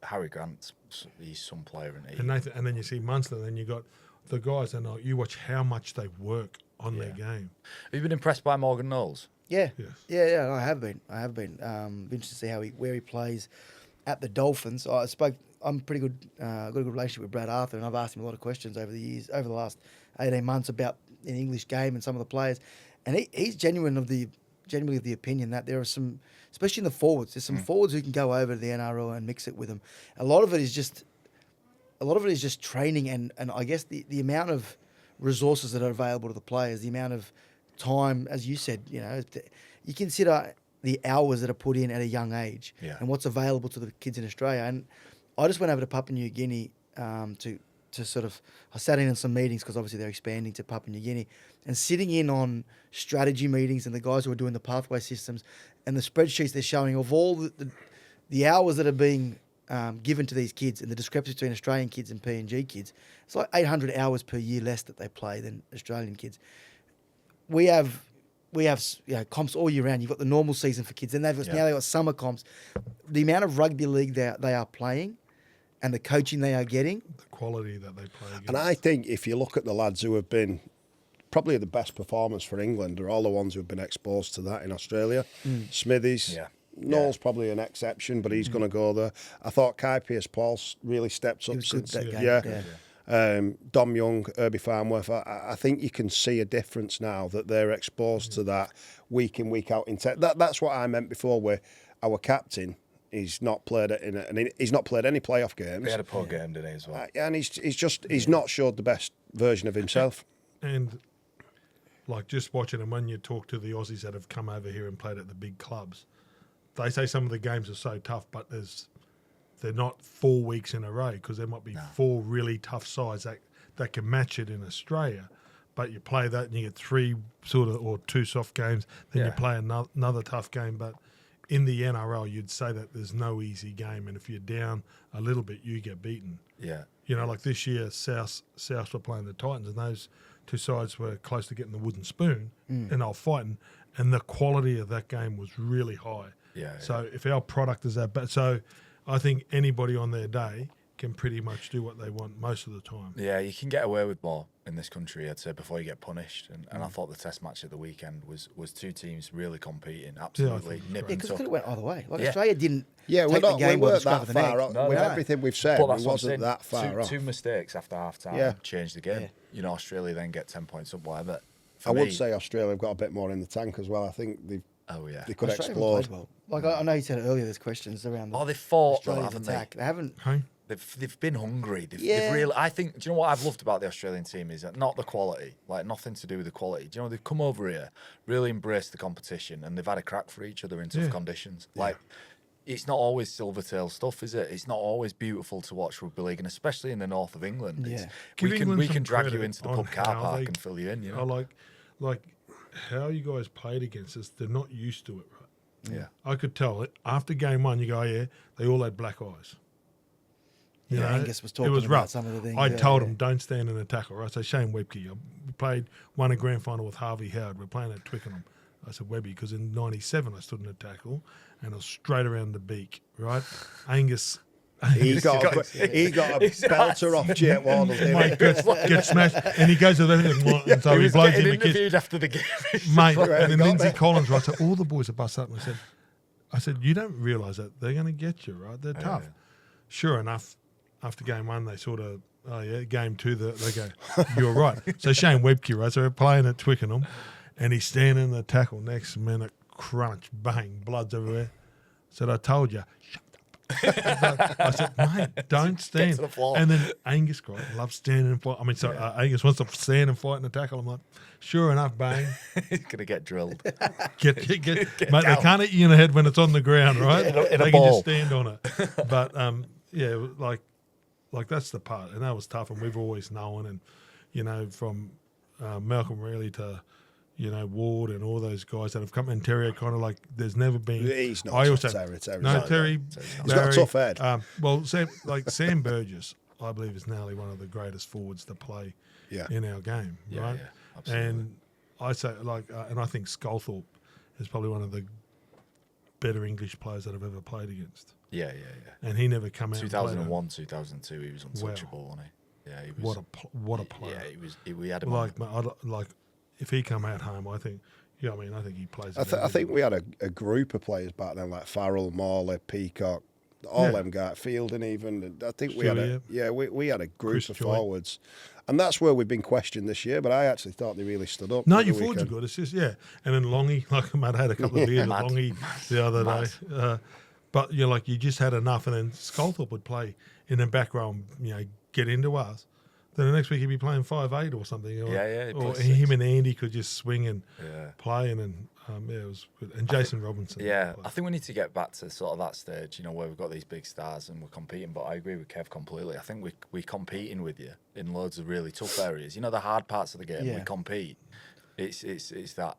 Harry Grant's, he's some player, isn't he? And Nathan, and then you see Munster, then you got the guys, and you watch how much they work on their game. Have you been impressed by Morgan Knowles? Yeah. Yes. Yeah, I have been. Interested to see where he plays at the Dolphins. I'm pretty good. Got a good relationship with Brad Arthur, and I've asked him a lot of questions over the last 18 months about an English game and some of the players, and he's genuinely of the opinion that there are some, especially in the forwards, there's some forwards who can go over to the NRL and mix it with them. A lot of it is just training and I guess the amount of resources that are available to the players, the amount of time, as you said, you consider the hours that are put in at a young age and what's available to the kids in Australia. And I just went over to Papua New Guinea to sort of, I sat in on some meetings because obviously they're expanding to Papua New Guinea, and sitting in on strategy meetings and the guys who are doing the pathway systems and the spreadsheets they're showing of all the hours that are being given to these kids and the discrepancy between Australian kids and PNG kids. It's like 800 hours per year less that they play than Australian kids. We have comps all year round. You've got the normal season for kids, and now they've got summer comps. The amount of rugby league they are playing and the coaching they are getting. The quality that they play against. And I think if you look at the lads who have been probably the best performers for England are all the ones who have been exposed to that in Australia. Smithies. Yeah. Noel's probably an exception, but he's going to go there. I thought Kai Pearce-Paul really steps up since that game. Dom Young, Herbie Farnworth. I think you can see a difference now that they're exposed to that week in, week out. That's what I meant before, where our captain, he's not played he's not played any playoff games. He had a poor game today as well. And he's not showed the best version of himself. And like just watching him, when you talk to the Aussies that have come over here and played at the big clubs, they say some of the games are so tough, but they're not 4 weeks in a row, because there might be 4 really tough sides that can match it in Australia. But you play that and you get 3 or 2 soft games, then you play another tough game. But in the NRL, you'd say that there's no easy game, and if you're down a little bit, you get beaten. Yeah. Like this year, South were playing the Titans, and those 2 sides were close to getting the wooden spoon, and they were fighting, and the quality of that game was really high. So if our product is that bad, so I think anybody on their day can pretty much do what they want most of the time. Yeah, you can get away with more in this country, I'd say, before you get punished. And I thought the test match at the weekend was 2 teams really competing, absolutely nipping. Because it could have went either way. Australia didn't take the game we by the weren't scruff that of the far neck. off. With everything we've said, we wasn't that far off. 2 mistakes after half-time changed the game. Australia then get 10 points up, whatever. I would say Australia have got a bit more in the tank as well. I think they could explode. Well. Like I know you said earlier, there's questions around the they fought, Australia's haven't attack. They haven't. They've been hungry. They've really. I think. Do you know what I've loved about the Australian team is that not the quality, like nothing to do with the quality. Do you know they've come over here, really embraced the competition, and they've had a crack for each other in tough conditions. Like it's not always Silvertail stuff, is it? It's not always beautiful to watch rugby league, and especially in the north of England. We can drag you into the pub car park and fill you in. I like how you guys played against us. They're not used to it, right? Yeah, I could tell it after game 1. You go, they all had black eyes. You know, Angus was talking it was about rough. some of the things. I told him, don't stand in a tackle, right? So Shane Webke, we won a grand final with Harvey Howard. We're playing at Twickenham. I said Webby, because in '97 I stood in a tackle and I was straight around the beak, right? Angus He got a belter off Jake Wardle, didn't he? mate, gets smashed, and he goes to the and so He he was blows getting him a kiss. interviewed after the game. Mate, Right, and then got Lindsay there. Collins, right? So all the boys are bust up, and I said, you don't realise that they're going to get you, right? They're tough. yeah. Sure enough, after game one, they sort of, game two, they go, you're right. So Shane Webke, right? So we're playing at Twickenham, and he's standing in the tackle next minute, crunch, bang, blood's everywhere. Said, I told you. Shut up. I said, mate, don't stand. to the floor. And then Angus, right, loves standing and fight. I mean, Angus wants to stand and fight in the tackle. I'm like, sure enough, bang. He's going to get drilled. Get mate, they can't hit you in the head when it's on the ground, right? In a They can ball. just stand on it. But yeah, like that's the part, and that was tough, and we've always known, and you know, from Malcolm Reilly to Ward and all those guys that have come, and Terry O'Connor, like there's never been. He's not I also Terry's no not. Terry. He's got a tough head. Well, Sam Burgess, I believe, is nearly one of the greatest forwards to play in our game, Yeah, right? yeah, absolutely. And I say and I think Sculthorpe is probably one of the better English players that I've ever played against. Yeah. And he never come out. 2001, 2002, he was untouchable, wasn't he? Yeah, he was. What a player! Yeah, he was. We had him. Like if he come out home, I think. Yeah, I mean, I think he plays. I think we had a group of players back then, like Farrell, Morley, Peacock, all them guys, Fielding even. I think we had we had a group Chris of Joy. forwards, and that's where we've been questioned this year. But I actually thought they really stood up. No, at the your forwards are weekend. good. It's just and then Longy, like Matt had a couple of beers with Mad. Longy the other day. But you just had enough, and then Sculthorpe would play in the back row, and, get into us. Then the next week he'd be playing 5'8" or something. Or, Yeah, he or plays him 6. and Andy could just swing and Yeah. play, and then it was good. And Jason Robinson. Yeah, I think we need to get back to sort of that stage, where we've got these big stars and we're competing. But I agree with Kev completely. I think we're competing with you in loads of really tough areas. The hard parts of the game, we compete. It's that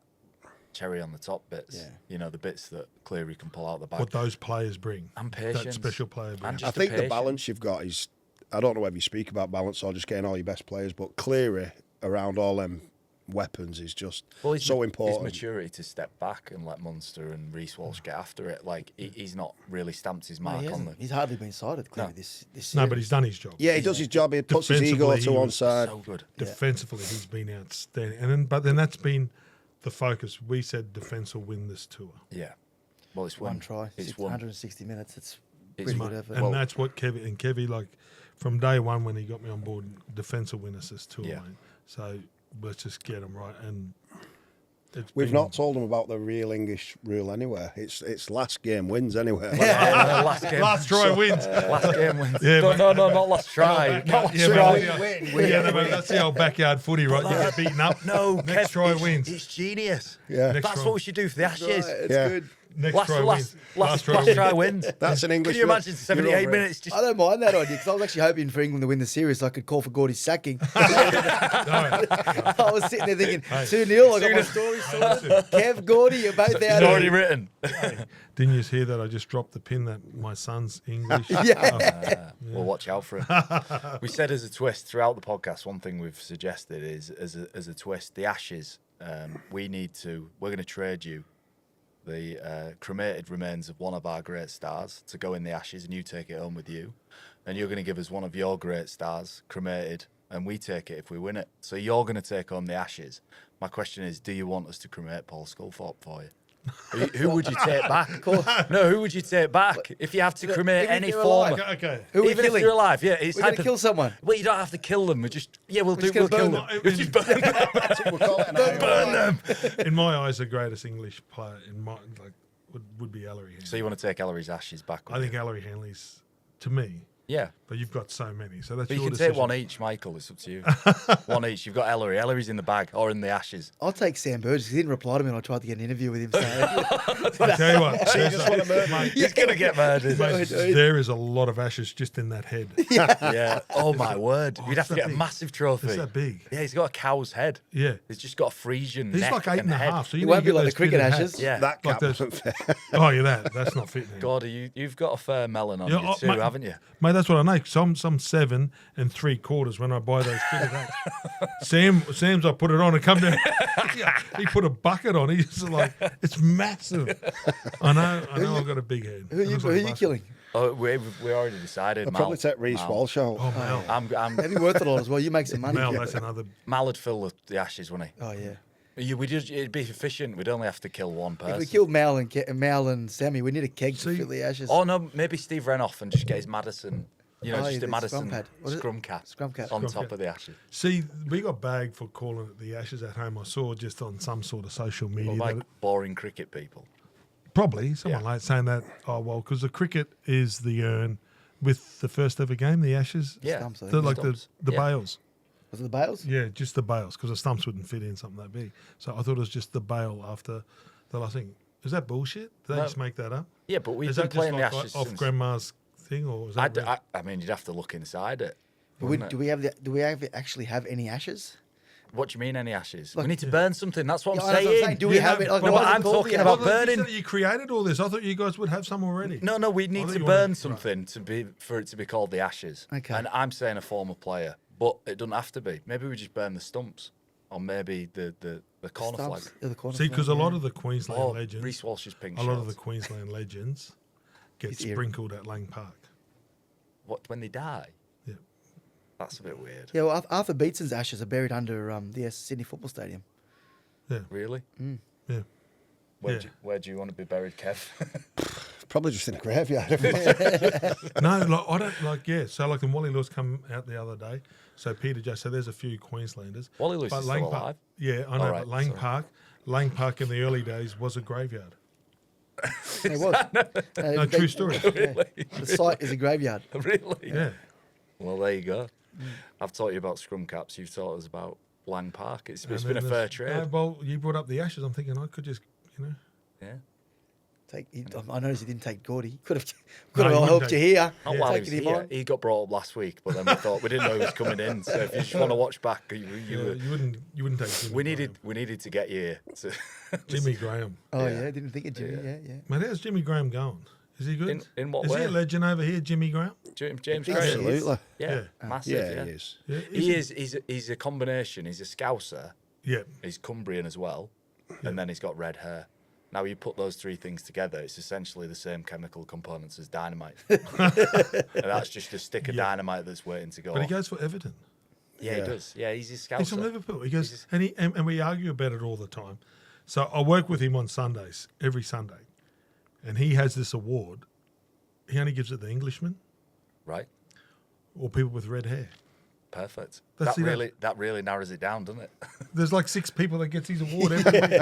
cherry on the top bits. The bits that Cleary can pull out the bag. What those players bring. And patience. That special player brings. And I just think the patience. balance you've got is, I don't know whether you speak about balance or just getting all your best players, but Cleary around all them weapons is just so important. His maturity to step back and let Munster and Reece Walsh get after it. Like he's not really stamped his mark on them. He's hardly been cited, clearly, this series. No, but he's done his job. Yeah, he does his job. He puts his ego Defensively, to he one was side. So good. Defensively, he's been outstanding. But then that's been the focus. We said defence will win this tour. Yeah. Well, it's One won. try, It's won. 160 minutes. It's It's pretty won. good effort. And Well- that's what Kevy, like, from day one when he got me on board, defence will win us this tour, Yeah. mate. So let's just get him right. And We've not told them about the real English rule anywhere. It's last game wins anywhere. Last game. Last try wins. Last game wins. Yeah, no, mate. not last try. Not last Yeah, try. but that's the old backyard footy, right? You get beaten up. No, next Kev, try it's- wins. It's genius. Yeah. Next That's try. what we should do for the Ashes. It's Yeah. good. Next Last try wins. try wins. That's an English Can you rule. imagine 78 You're over it. minutes? Just I don't mind that idea because I was actually hoping for England to win the series so I could call for Gordy's sacking. I was sitting there thinking, 2-0, I got my story sorted. Kev, Gordy, you're both out. it's already written. Didn't you hear that? I just dropped the pin that my son's English. We'll watch out for him. We said as a twist throughout the podcast, one thing we've suggested is as a twist, the Ashes. We're going to trade you the cremated remains of one of our great stars to go in the Ashes, and you take it home with you. And you're going to give us one of your great stars cremated, and we take it if we win it. So you're going to take home the Ashes. My question is, do you want us to cremate Paul Sculthorpe for you? Who would you take back? No, who would you take back if you have to cremate even if any they're former? alive. Okay. Who are we Even if killing? they're alive, yeah, it's We're going to kill someone. Well, you don't have to kill them. We'll just kill gonna them. burn We'll just burn them. We'll call it an Irish. Burn them. In my eyes, the greatest English player would be Ellery Hanley. So you want to take Ellery's Ashes back? I think Ellery Hanley's, to me, Yeah. but you've got so many. So that's But you your can decision. take one each, Michael. It's up to you. One each. You've got Ellery. Ellery's in the bag or in the Ashes. I'll take Sam Burgess. He didn't reply to me when I tried to get an interview with him. So I tell you what, mate, He's going to get murdered. mate, there is a lot of ashes just in that head. Yeah. Oh, my word. You'd have to that get a big? massive trophy. It's that big. Yeah, he's got a cow's head. Yeah. He's just got a Frisian He's neck like 8 and a head. half. So you It need won't to be get like those the cricket fitted Ashes. hats. Yeah. That Like cap wasn't fair. Oh, yeah, that's not fitting. Gordy, you've got a fair melon on Yeah, you oh, too, mate, haven't you? Mate, that's what I know. Some 7 3/4 when I buy those fitted hats. Sam's I put it on and come down. He put a bucket on. He's like, it's massive. I know. I've got a big head. Who are you killing? Oh, we already decided. I'll probably take Reece Walsh out. Oh, Mal. I'm Heavy worth it all as well. You make some money. Mal, that's another. Mal would fill the Ashes, wouldn't Oh yeah. he? It'd be efficient. We'd only have to kill one person. If we killed Mal and Sammy, we need a keg to fill the Ashes. Oh no, maybe Steve Renoff and just get his Madison. Just a the Madison scrum pad. Was it? scrum cap Scrum cap. on Scrum top cap. of the Ashes. See, we got bagged for calling it the Ashes at home. I saw just on some sort of social media. Well, like that boring cricket people. probably someone Yeah. like saying that, because the cricket is the urn with the first ever game, the Ashes. Yeah, Stumps, I think. They're like Stumps. the Yeah. bales. Was it the Bales? Yeah, just the bales, because the stumps wouldn't fit in something that big. So I thought it was just the bale after the last thing. Is that bullshit? Did they No. just make that up? Yeah, but we've Is been that just playing like the Ashes off since. grandma's thing, or is that real? I mean, you'd have to look inside it. Do wouldn't it? we actually have any Ashes? What do you mean, any Ashes? Like- we need to burn something. That's what Yeah, I'm that's what I'm saying. saying. Do we have it? Like, but why is it I'm called talking the about Ashes? Well, you burning. said that you created all this. I thought you guys would have some already. No, we I need thought to you burn wanted- something for it to be called the Ashes. Okay. And I'm saying a former player, but it doesn't have to be. Maybe we just burn the stumps, or maybe the corner flag. Stumps? Yeah, the corner See, flag, because a yeah. lot of the Queensland Or legends, Reece Walsh's pink a lot of the shorts. Queensland legends get His ear. sprinkled at Lang Park. What, when they die? Yeah. That's a bit weird. Yeah, well, Arthur Beetson's ashes are buried under the Sydney Football Stadium. Really? Yeah. Where do you want to be buried, Kev? Probably just in a graveyard. No, like, I don't like. Yeah, so like the Wally Lewis come out the other day. So Peter J. So there's a few Queenslanders. Wally Lewis But is Lang still Park, alive. yeah, I know. All right, but Lang sorry. Park in the early days was a graveyard. It was. No, true story. The site is a graveyard. Really? Yeah. Well, there you go. I've taught you about scrum caps. You've taught us about Lang Park. It's And been then a fair there's- trade. No, well, you brought up the Ashes. I'm thinking I could just, Yeah. I noticed he didn't take Gordy. Could have No, he wouldn't helped you take- here. Not while he was Taking him here. on. He got brought up last week, but then we thought we didn't know he was coming in. So if you just want to watch back, you wouldn't take Jimmy. we needed to get you here. To, Jimmy Graham. Oh Yeah. yeah, didn't think of Jimmy. Yeah. Man, how's Jimmy Graham going? Is he good? In what is way? he a legend over here, Jimmy Graham? James think Graham. so. Absolutely. Yeah, Yeah. massive. Yeah, Yeah, he is. Yeah, He is. He's a combination. He's a Scouser. Yeah. He's Cumbrian as well, and then he's got red hair. Now you put those three things together, it's essentially the same chemical components as dynamite. And that's just a stick of dynamite that's waiting to go But he off. goes for Everton. Yeah, he does. Yeah, he's a He's from Scouser. Liverpool. He goes, and we argue about it all the time. So I work with him on Sundays, every Sunday, and he has this award. He only gives it the Englishmen Right? or people with red hair. Perfect. That's That really narrows it down, doesn't it? There's like 6 people that gets his award every week.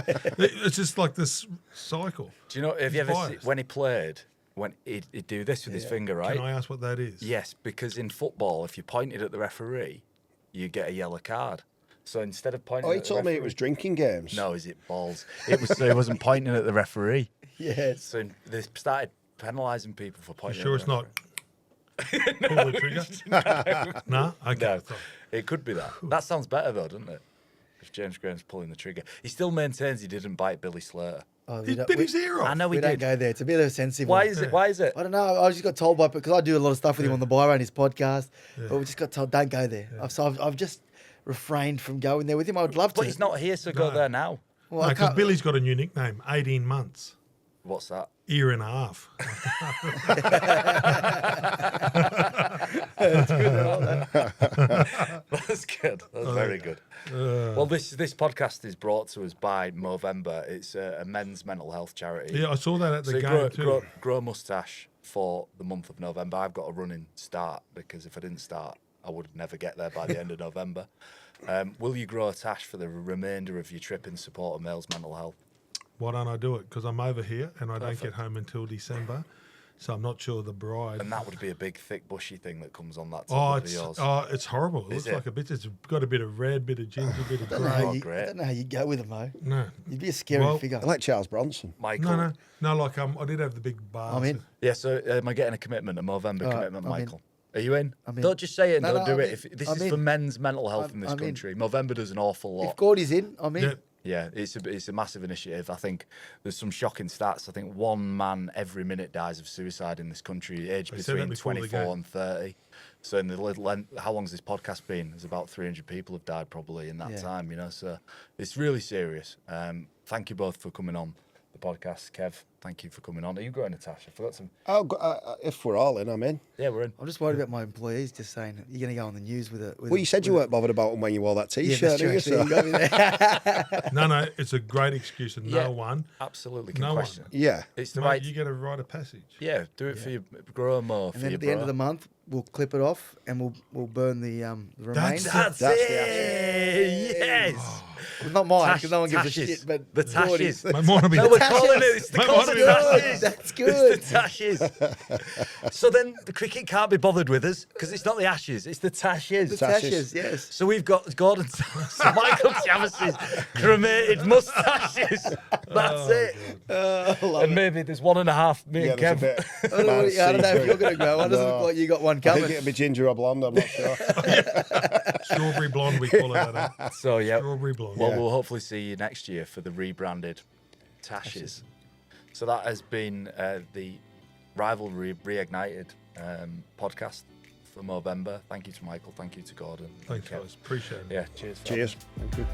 It's just like this cycle. Do you know, have you He's ever seen, biased. when he played, when he'd do this with his finger, right? Can I ask what that is? Yes, because in football, if you pointed at the referee, you get a yellow card. So instead of pointing Oh, he at the told me it referee- was drinking games. No, is it balls? It was so he wasn't pointing at the referee. Yes. So they started penalising people for You pointing sure at it's the not? Pull the trigger? No? Okay. No, sorry. it could be that. That sounds better though, doesn't it? If James Graham's pulling the trigger. He still maintains he didn't bite Billy Slater. Oh, He bit his ear off. I know we he don't did. go there. It's a bit of a sensitive Why one. is it? Why is it? I don't know. I just got told by because I do a lot of stuff with him on the Byron, his podcast. But we just got told don't go there. So I've just refrained from going there with him. I would love to. But he's not here, so go No. there now. Well, I Because can't- Billy's got a new nickname, 18 months. What's that? Ear and a half. That's good. That's very good. Well, this podcast is brought to us by Movember. It's a men's mental health charity. Yeah, I saw that at the So game too. grow a moustache for the month of November. I've got a running start because if I didn't start, I would never get there by the end of November. Will you grow a tash for the remainder of your trip in support of males' mental health? Why don't I do it? Because I'm over here and I don't get home until December. So I'm not sure the bride. And that would be a big, thick, bushy thing that comes on that Oh, top of it's yours. it's horrible. It Is looks it? like a bit. It's got a bit of red, bit of ginger, bit of I don't know grey. how you, great. I don't know how you go with him, though. No, You'd be a scary Well, figure. I like Charles Bronson. Michael. no. Like I did have the big bars. I'm in. Yeah, so am I getting a commitment, a Movember All right, commitment, I'm in. Michael? Are you in? I'm in. Don't just say it and No, don't no, do I'm it. in. If this I'm is for in. men's mental health in this I'm in. country. Movember does an awful lot. If Gordy's in, I'm in. Yeah. Yeah, it's a massive initiative. I think there's some shocking stats. I think 1 man every minute dies of suicide in this country, aged They said that between before the 24 game. and 30. So in the little length, how long's this podcast been? There's about 300 people have died probably in that Yeah. time, you know. So it's really serious. Thank you both for coming on the podcast. Kev, thank you for coming on. Are you going to Tash? I forgot to. If we're all in, I'm in. Yeah, we're in. I'm just worried about my employees just saying, you're going to go on the news with it. Well, you said you weren't bothered about them when you wore that Yeah, T-shirt, that's true, didn't you? actually. You got me there. No, it's a great excuse, and Yeah. no one. Absolutely, can No one. question. Yeah. It's the Mate, right. you get a rite of passage. Yeah, do it for your grow more. And then at the end of the month, we'll clip it off and we'll burn the remainder. That's That's it. the Yes. Well, not mine, Tash- because no one gives a Tashes. shit. But The Geordie's. Tashes. Mate, mine will be No, the we're calling it. It's the Mate, called mine the will be the Tashes. That's good. It's the Tashes. So then the cricket can't be bothered with us because it's not the Ashes, it's the Tashes. The Tashes. Tashes, yes. So we've got Gorden Tallis and Michael Chammas' cremated mustaches. That's it. And maybe there's 1.5 me and there's a Kev. bit. I don't know if you're going to go. One doesn't No. look like you got one I think coming. it'll be ginger or blonde. I'm not sure. Strawberry blonde, we call it that. So yeah, Strawberry blonde. well, Yeah. we'll hopefully see you next year for the rebranded Tashes. So that has been the Rivalry Reignited podcast for Movember. Thank you to Michael. Thank you to Gordon. Thanks, Kev. guys. Appreciate it. Yeah, cheers. fam. Cheers. Thank you.